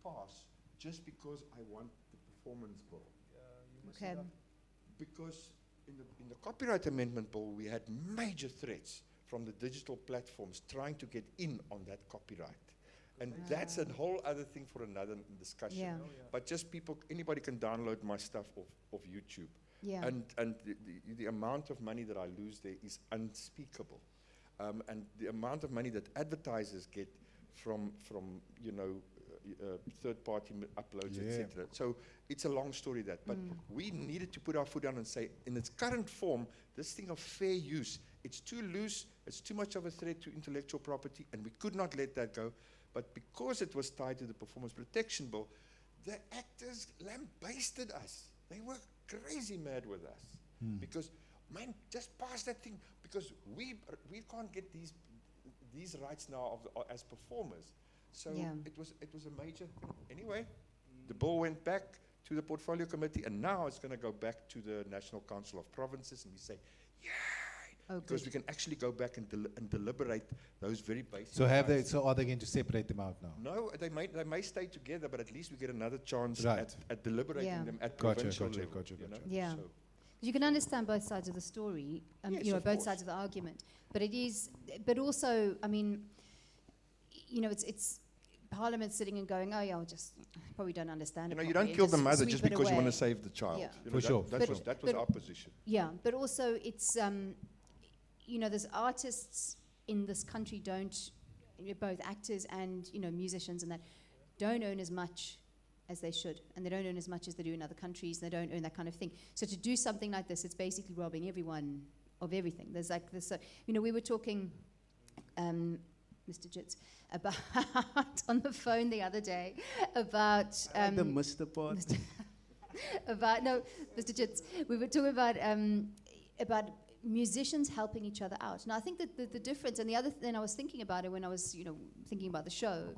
pass just because I want the performance bill. Okay. Because in the copyright amendment bill, we had major threats from the digital platforms trying to get in on that copyright. And that's a whole other thing for another discussion. Yeah. But just anybody can download my stuff off YouTube. Yeah. And the amount of money that I lose there is unspeakable. And the amount of money that advertisers get from third-party uploads, etc. So it's a long story that, but we needed to put our foot down and say, in its current form, this thing of fair use, it's too loose, it's too much of a threat to intellectual property, and we could not let that go. But because it was tied to the Performance Protection Bill, the actors lambasted us. They were crazy mad with us. Because, man, just pass that thing, because we can't get these rights now as performers. So it was a major thing. Anyway, the bill went back to the Portfolio Committee, and now it's going to go back to the National Council of Provinces, and we say, because we can actually go back and deliberate those very basic. So are they going to separate them out now? No, they may stay together, but at least we get another chance Right. at deliberating Yeah. them at Gotcha, provincial gotcha, level. gotcha, you know? gotcha. Yeah. So You can understand both sides of the story, Yes, you know, of both course. sides of the argument. But also, I mean, you know, it's Parliament sitting and going, oh yeah, I'll just probably don't understand it. you properly don't and kill the just mother sweep just it because you want to away. save the child. Yeah. You know, For sure. That was But- our position. Yeah, but also it's, you know, there's artists in this country both actors and, you know, musicians and that, don't earn as much as they should. And they don't earn as much as they do in other countries. And they don't earn that kind of thing. So to do something like this, it's basically robbing everyone of everything. There's like this, you know, we were talking, Mr. Jitz, about on the phone the other day about I like the Mr. part. Mr. Jitz, we were talking about musicians helping each other out. Now, I think that the difference, and the other thing I was thinking about it when I was, you know, thinking about the show,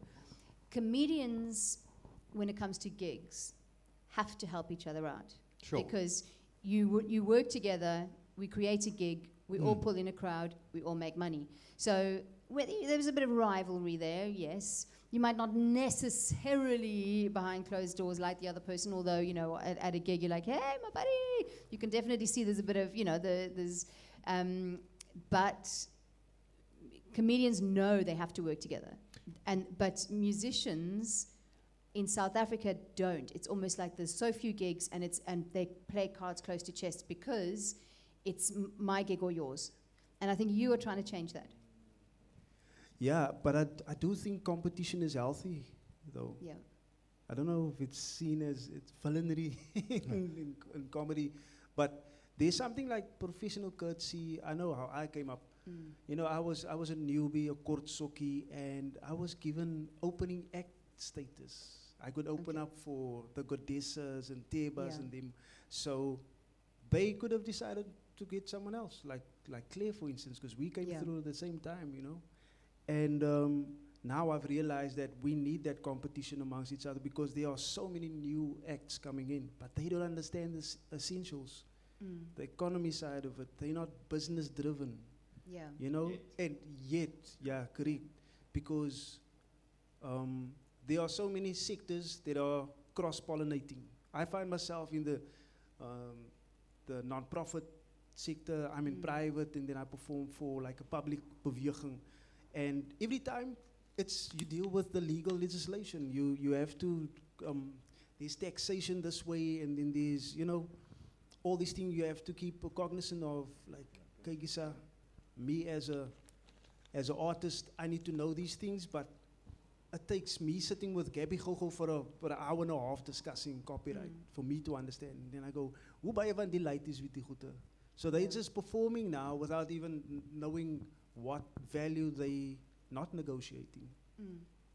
comedians, when it comes to gigs, have to help each other out. Sure. Because you work together, we create a gig, we all pull in a crowd, we all make money. So there's a bit of rivalry there, yes. You might not necessarily behind closed doors like the other person, although, you know, at a gig you're like, hey, my buddy. You can definitely see there's a bit of, you know, but comedians know they have to work together. But musicians in South Africa don't. It's almost like there's so few gigs and they play cards close to chest because it's my gig or yours. And I think you are trying to change that. Yeah, but I do think competition is healthy, though. Yeah. I don't know if it's seen as it's villainy in comedy, but there's something like professional courtesy. I know how I came up. You know, I was a newbie, a court sokkie, and I was given opening act status. I could open up for the Godessas and Tebas and them. So they could have decided to get someone else, like Claire, for instance, because we came through at the same time, you know. And now I've realized that we need that competition amongst each other because there are so many new acts coming in, but they don't understand the essentials, the economy side of it. They're not business driven. Yeah. You know, and yet, yeah, correct, because there are so many sectors that are cross-pollinating. I find myself in the non-profit sector. I'm in private, and then I perform for like a public beweging. And every time you deal with the legal legislation. You have to, there's taxation this way, and then there's, you know, all these things you have to keep cognizant of. Like, kyk eens, me as an artist, I need to know these things, but it takes me sitting with Gabby Gogo for an hour and a half discussing copyright for me to understand. And then I go, hoe baie van die light is with die goede? So they're just performing now without even knowing what value they not negotiating.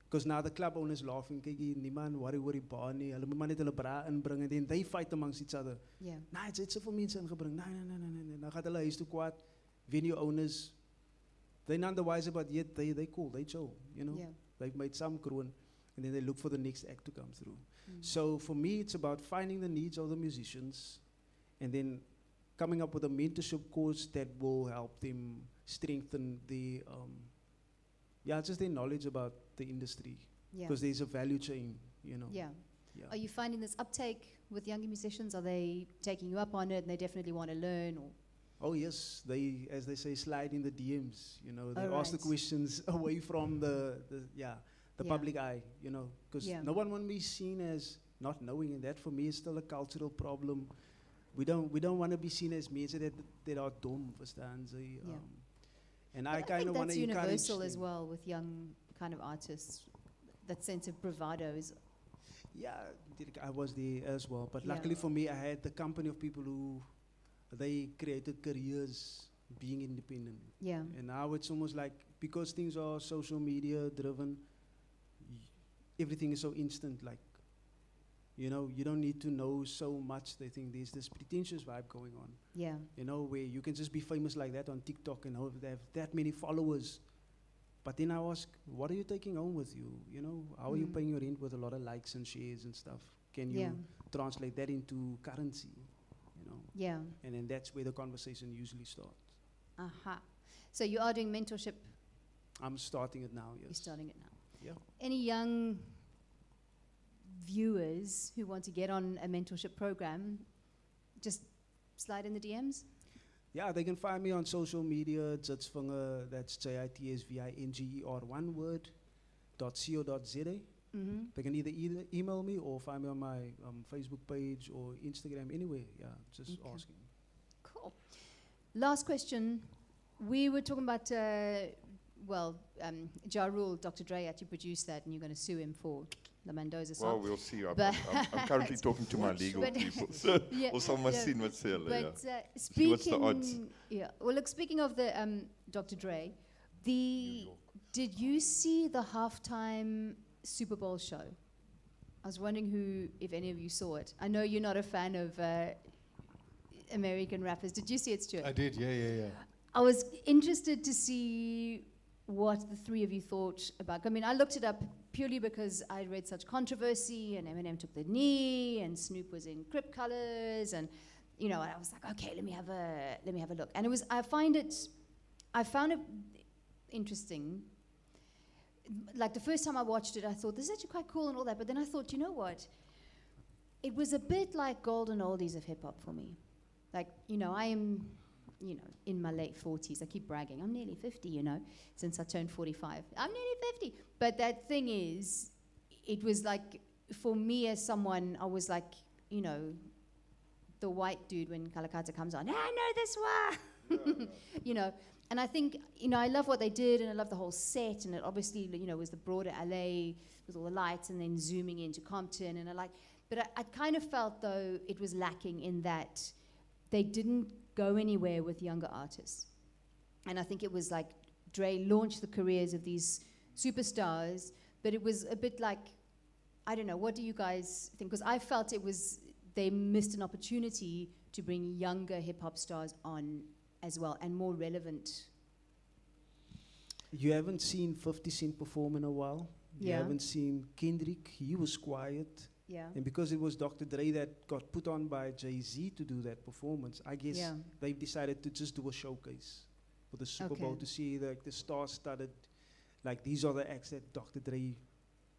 Because now the club owners laughing, kyk hier, niemand worry oor die baan nie, hulle moet maar net hulle bra inbring, and then they fight amongst each other. Yeah. Nee, het is vir mense ingebring. Nee. Dan gaat hulle huis toe kwaad. Venue owners, they're none the wiser, but yet they cool, they chill, you know. Yeah. They've made some kroon, and then they look for the next act to come through. So for me, it's about finding the needs of the musicians, and then coming up with a mentorship course that will help them strengthen the, just their knowledge about the industry. Yeah. Because there's a value chain, you know. Yeah. Yeah. Are you finding this uptake with younger musicians? Are they taking you up on it and they definitely want to learn? Or Oh yes, they, as they say, slide in the DMs. You know, they Oh, ask the right. questions away from the Yeah. public eye. You know, because Yeah. no one want to be seen as not knowing, and that for me is still a cultural problem. We don't want to be seen as mensen that are dom, verstaan ze? And But I kind think of want that's to encourage universal as them. well with young kind of artists. That sense of bravado is. Yeah, I was there as well. But Yeah. luckily for me, I had the company of people who they created careers being independent. Yeah. And now it's almost like, because things are social media driven, everything is so instant. Like, you know, you don't need to know so much. They think there's this pretentious vibe going on, Yeah. you know, where you can just be famous like that on TikTok and they have that many followers. But then I ask, what are you taking home with you? You know, how are you paying your rent with a lot of likes and shares and stuff? Can you Yeah. translate that into currency? You know, Yeah. and then that's where the conversation usually starts. Aha. So you are doing mentorship. I'm starting it now. Yes. You're starting it now. Yeah. Any young viewers who want to get on a mentorship program, just slide in the DMs. Yeah, they can find me on social media. Jitsvinger, that's JITSVINGER, one word, .co.za. They can either email me or find me on my Facebook page or Instagram, anywhere. Yeah, just Okay. asking. Cool. Last question. We were talking about, Ja Rule, Dr. Dre had to produce that, and you're going to sue him for the Mendoza Well, song. we'll see. I'm, But- I'm currently talking to my legal But- people. So Yeah, ons sal maar yeah, sien wat sê hulle. Ja. But See what's the odds. speaking, yeah. Well, look, speaking of the Dr. Dre, York. did you see the halftime Super Bowl show? I was wondering if any of you saw it. I know you're not a fan of American rappers. Did you see it, Stuart? I did, yeah. I was interested to see what the three of you thought about. I mean, I looked it up purely because I read such controversy, and Eminem took the knee, and Snoop was in Crip colors, and you know, I was like, okay, let me have a look. And I found it interesting. Like the first time I watched it, I thought this is actually quite cool and all that. But then I thought, you know what? It was a bit like golden oldies of hip hop for me. Like, you know, I am, you know, in my late 40s. I keep bragging. I'm nearly 50, you know, since I turned 45. I'm nearly 50. But that thing is, it was like, for me as someone, I was like, you know, the white dude when Kalakata comes on, I know this one, you know. And I think, you know, I love what they did, and I love the whole set, and it obviously, you know, was the broader LA with all the lights, and then zooming into Compton, and but I kind of felt though it was lacking in that they didn't go anywhere with younger artists. And I think it was like Dre launched the careers of these superstars, but it was a bit like, I don't know, what do you guys think? Because I felt they missed an opportunity to bring younger hip hop stars on as well, and more relevant. You haven't seen 50 Cent perform in a while. You Yeah. haven't seen Kendrick. He was quiet. Yeah. And because it was Dr. Dre that got put on by Jay-Z to do that performance, I guess Yeah. they've decided to just do a showcase. for the Super Bowl Okay. to see the star-studded, like these are the acts that Dr. Dre.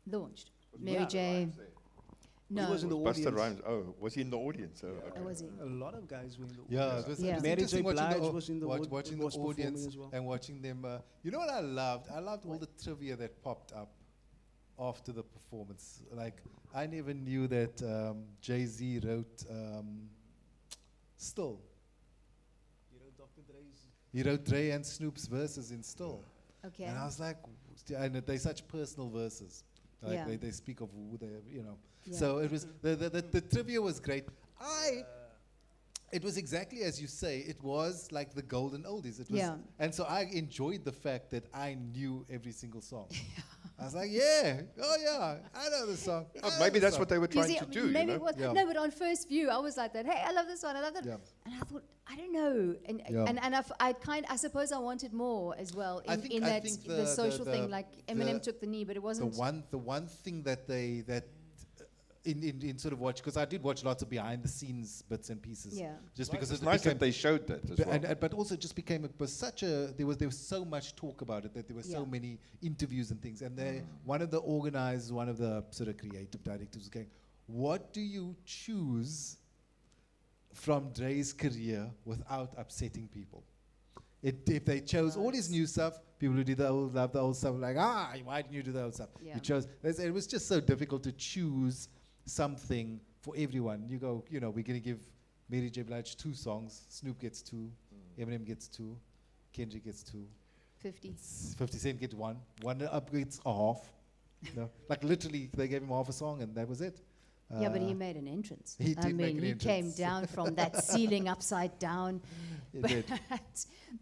Launched. Was Mary Busta J. Rhymes there? No. He was in the Busta audience. Rhymes. Oh, was he in the audience? Oh, okay. Oh, was he? A lot of guys were in the Yeah, audience. it was, Yeah. it was Mary J. interesting watching Blige the, was in the watch- aud- watching was the performing audience as well. and watching them. You know what I loved? I loved all the trivia that popped up after the performance. Like, I never knew that Jay-Z wrote Still. You know, Dr. Dre's. He wrote Dre and Snoop's verses in Still. Okay. And I was like, and they're such personal verses. Like Yeah. they speak of who they, you know. Yeah. So it was, the trivia was great. It was exactly as you say, it was like the golden oldies. It was, Yeah. And so I enjoyed the fact that I knew every single song. I was like, yeah, oh yeah, I know the song. I Oh, know maybe the that's song. what they were You trying see, to do. You maybe know? it was, Yeah. no, but on first view, I was like that. Hey, I love this one. I love that. Yeah. And I thought, I don't know, and Yeah. I suppose I wanted more as well I in, think- in I that think the the- social the- thing. Like Eminem the- took the knee, but it The wasn't. one thing that in sort of watch, because I did watch lots of behind the scenes bits and pieces. Yeah. Just Well, because it's it nice became, that they showed that as well. but also just became it was such a there was so much talk about it that there were so Yeah. many interviews and things, and one of the organizers, one of the sort of creative directors was going, what do you choose from Dre's career without upsetting people? If they chose all his new stuff, people who did the old, love the old stuff, like, why didn't you do the old stuff? Yeah. You chose. It was just so difficult to choose something for everyone. You go, we're going to give Mary J. Blige 2 songs. Snoop gets 2. Eminem gets 2. Kendrick gets 2. 50. 50 Cent gets 1. One up gets a half. Like literally, they gave him half a song and that was it. Yeah, but he made an entrance. he I did make mean, an he came entrance. down from that ceiling upside down. He did.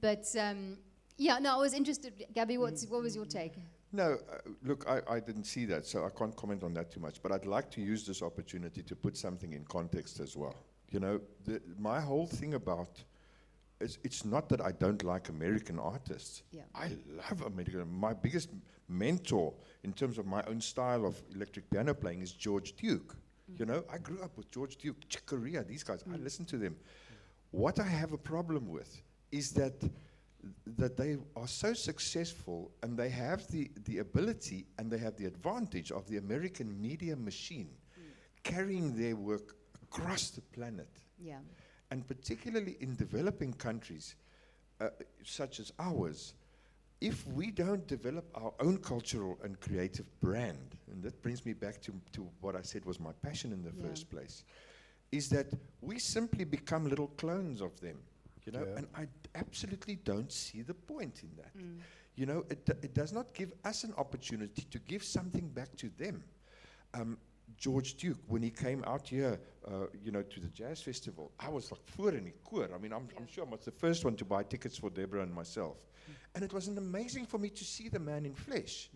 But yeah, no, I was interested. Gabby, what was your take? No, look, I didn't see that, so I can't comment on that too much. But I'd like to use this opportunity to put something in context as well. You know, my whole thing about it's not that I don't like American artists. Yeah. I love American. My biggest mentor in terms of my own style of electric piano playing is George Duke. You know, I grew up with George Duke, Chick Corea, these guys. I listen to them. What I have a problem with is that they are so successful and they have the ability and they have the advantage of the American media machine carrying their work across the planet. Yeah. And particularly in developing countries such as ours, if we don't develop our own cultural and creative brand, and that brings me back to what I said was my passion in the first place, is that we simply become little clones of them, you know, and I absolutely don't see the point in that. You know, it does not give us an opportunity to give something back to them. George Duke, when he came out here, you know, to the jazz festival, I was like, Furey. I mean, I'm sure I was the first one to buy tickets for Deborah and myself. And it was amazing for me to see the man in flesh.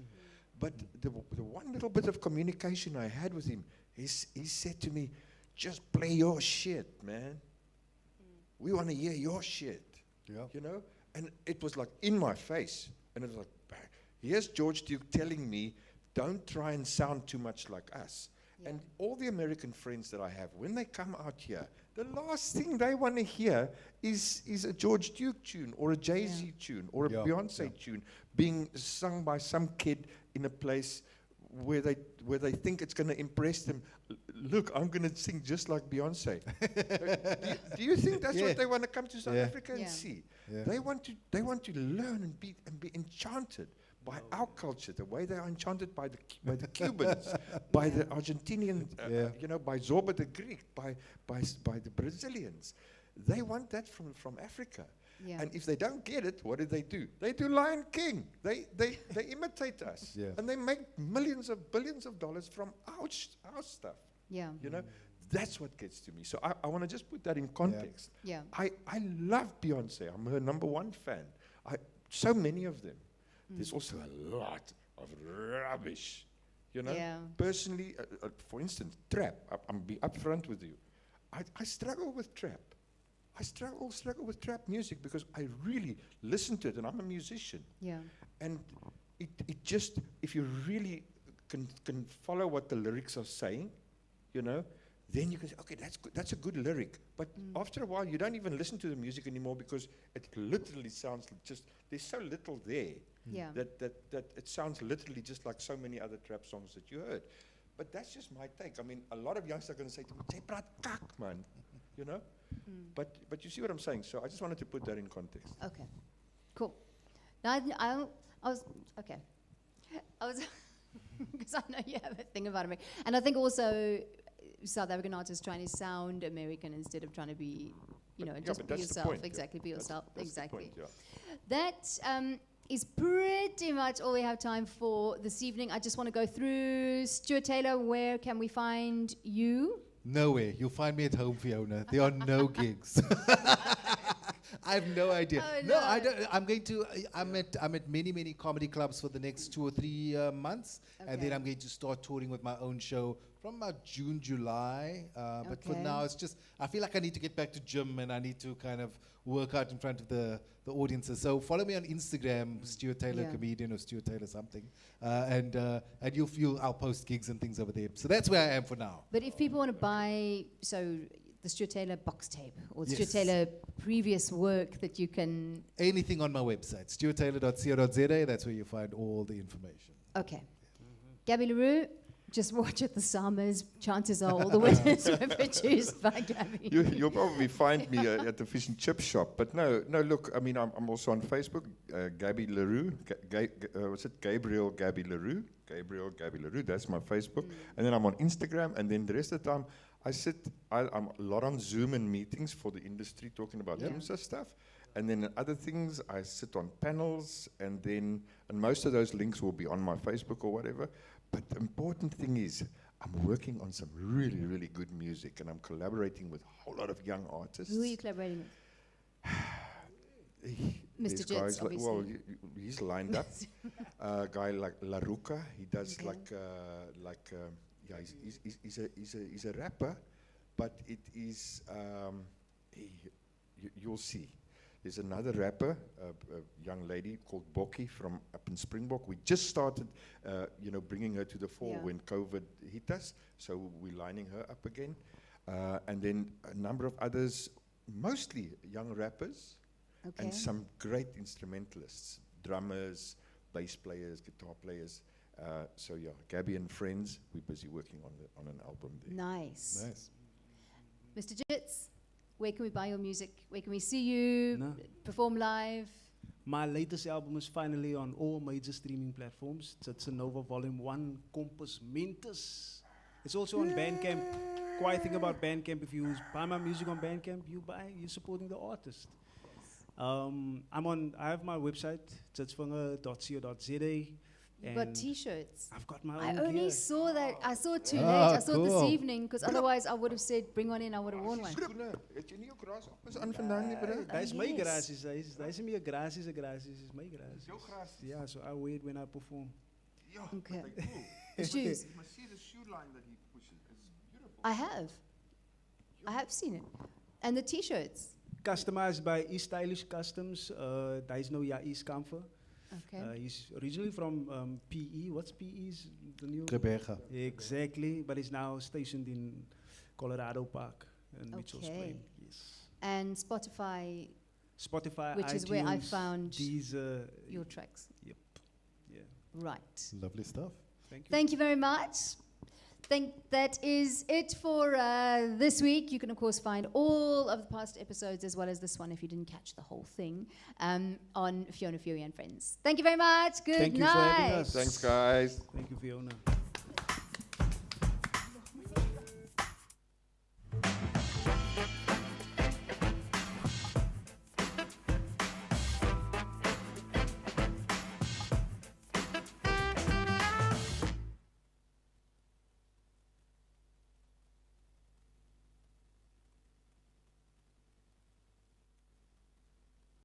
But the one little bit of communication I had with him, he said to me, just play your shit, man. We want to hear your shit, you know? And it was like in my face. And it was like, here's George Duke telling me, don't try and sound too much like us. And all the American friends that I have, when they come out here, the last thing they want to hear is a George Duke tune or a Jay-Z tune or a Beyonce tune being sung by some kid in a place where they think it's going to impress them. Look, I'm going to sing just like Beyonce. do you think that's what they want to come to South Africa and see? Yeah. They want to learn and be enchanted by our culture, the way they are enchanted by the Cubans, by the Argentinian, you know, by Zorba the Greek, by the Brazilians. They want that from Africa. Yeah. And if they don't get it, what do? They do Lion King. They imitate us. And they make millions of billions of dollars from our stuff. Yeah. You know, that's what gets to me. So I want to just put that in context. Yeah. I love Beyonce. I'm her #1 fan. So many of them. There's also a lot of rubbish, you know. Yeah. Personally, for instance, trap. I'm be upfront with you. I struggle with trap. I struggle with trap music because I really listen to it, and I'm a musician. Yeah. And it just, if you really can follow what the lyrics are saying, you know, then you can say, okay, that's good, that's a good lyric. But after a while, you don't even listen to the music anymore because it literally sounds just, there's so little there Yeah. that it sounds literally just like so many other trap songs that you heard. But that's just my take. I mean, a lot of youngsters are going to say to me, "Jy praat kak, man," you know? But you see what I'm saying? So I just wanted to put that in context. Okay, cool. Now, I was, okay. I was, because I know you have a thing about America. And I think also South African artists trying to sound American instead of trying to be, you know, Yeah, just but be that's the yourself. point, yeah. Exactly, be yourself. That's Exactly. the point, yeah. That is pretty much all we have time for this evening. I just want to go through Stuart Taylor. Where can we find you? Nowhere. You'll find me at home, Fiona. There are no gigs. I have no idea. Oh, no, no. I don't. I'm going to. I'm at many comedy clubs for the next 2 or 3 months, and then Okay. I'm going to start touring with my own show from about June, July. But for Okay. now, it's just I feel like I need to get back to gym and I need to kind of work out in front of the audiences. So follow me on Instagram, Stuart Taylor Yeah. Comedian or Stuart Taylor something, and I'll post gigs and things over there. So that's where I am for now. But if people want to buy, so the Stuart Taylor box tape or Stuart Yes. Taylor previous work that you can, Anything on my website, stuarttaylor.co.za. That's where you find all the information. okay. Gabby LaRue, just watch it, the summers. Chances are all the winners were produced by Gabby. You'll probably find me at the fish and chip shop. But no, look, I mean, I'm also on Facebook, Gabby LaRue. What's it? Gabriel Gabby LaRue. Gabriel Gabby LaRue, that's my Facebook. And then I'm on Instagram, and then the rest of the time, I'm a lot on Zoom and meetings for the industry talking about IMSA stuff. And then other things, I sit on panels, and most of those links will be on my Facebook or whatever. But the important thing is, I'm working on some really, really good music, and I'm collaborating with a whole lot of young artists. Who are you collaborating with? There's Mr. Jits, guys like, well, obviously. he's lined up. A guy like Laruka, he does Okay. he's a rapper, but it is you'll see. There's another rapper, a young lady called Bokkie from up in Springbok. We just started, bringing her to the fore Yeah. when COVID hit us. So we're lining her up again. And then a number of others, mostly young rappers, Okay. and some great instrumentalists, drummers, bass players, guitar players. So yeah, Gabby and friends, we're busy working on an album there. Nice. Nice. Mr. Jits, where can we buy your music? Where can we see you No. perform live? My latest album is finally on all major streaming platforms. It's a Nova Volume 1, Compass Mentis. It's also on Bandcamp. Quiet thing about Bandcamp, if you buy my music on Bandcamp, you're supporting the artist. I have my website, jitsvanger.co.za. You've got T-shirts. I've got my I own only gear. saw that. I saw it too late. Ah, I saw it this cool. evening because otherwise I would have said, bring one in. I would have worn one. Het jy nie jou gras op is aan vandaan nie, broer? That's my yes. grasses. That's me a grasses, is my grasses. Jou gras. Yeah, so I wear it when I perform. Ja, Okay. but they cool. The shoes. You must see the shoe line that he pushes. It's beautiful. I have seen it. And the T-shirts. Customized by East Stylish Customs. There is no East Kamfer. Okay. He's originally from PE. What's PE's the new? Rebecca. Exactly, but he's now stationed in Colorado Park in Mitchell's Okay. Plain. Yes. And Spotify, Spotify, which iTunes, is where I found Deezer. your tracks. Yep. Yeah. Right. Lovely stuff. Thank you. Thank you very much. Think that is it for this week. You can, of course, find all of the past episodes as well as this one if you didn't catch the whole thing on Fiona, Furey and Friends. Thank you very much. Good Thank you for night. having us. Thanks, guys. Thank you, Fiona.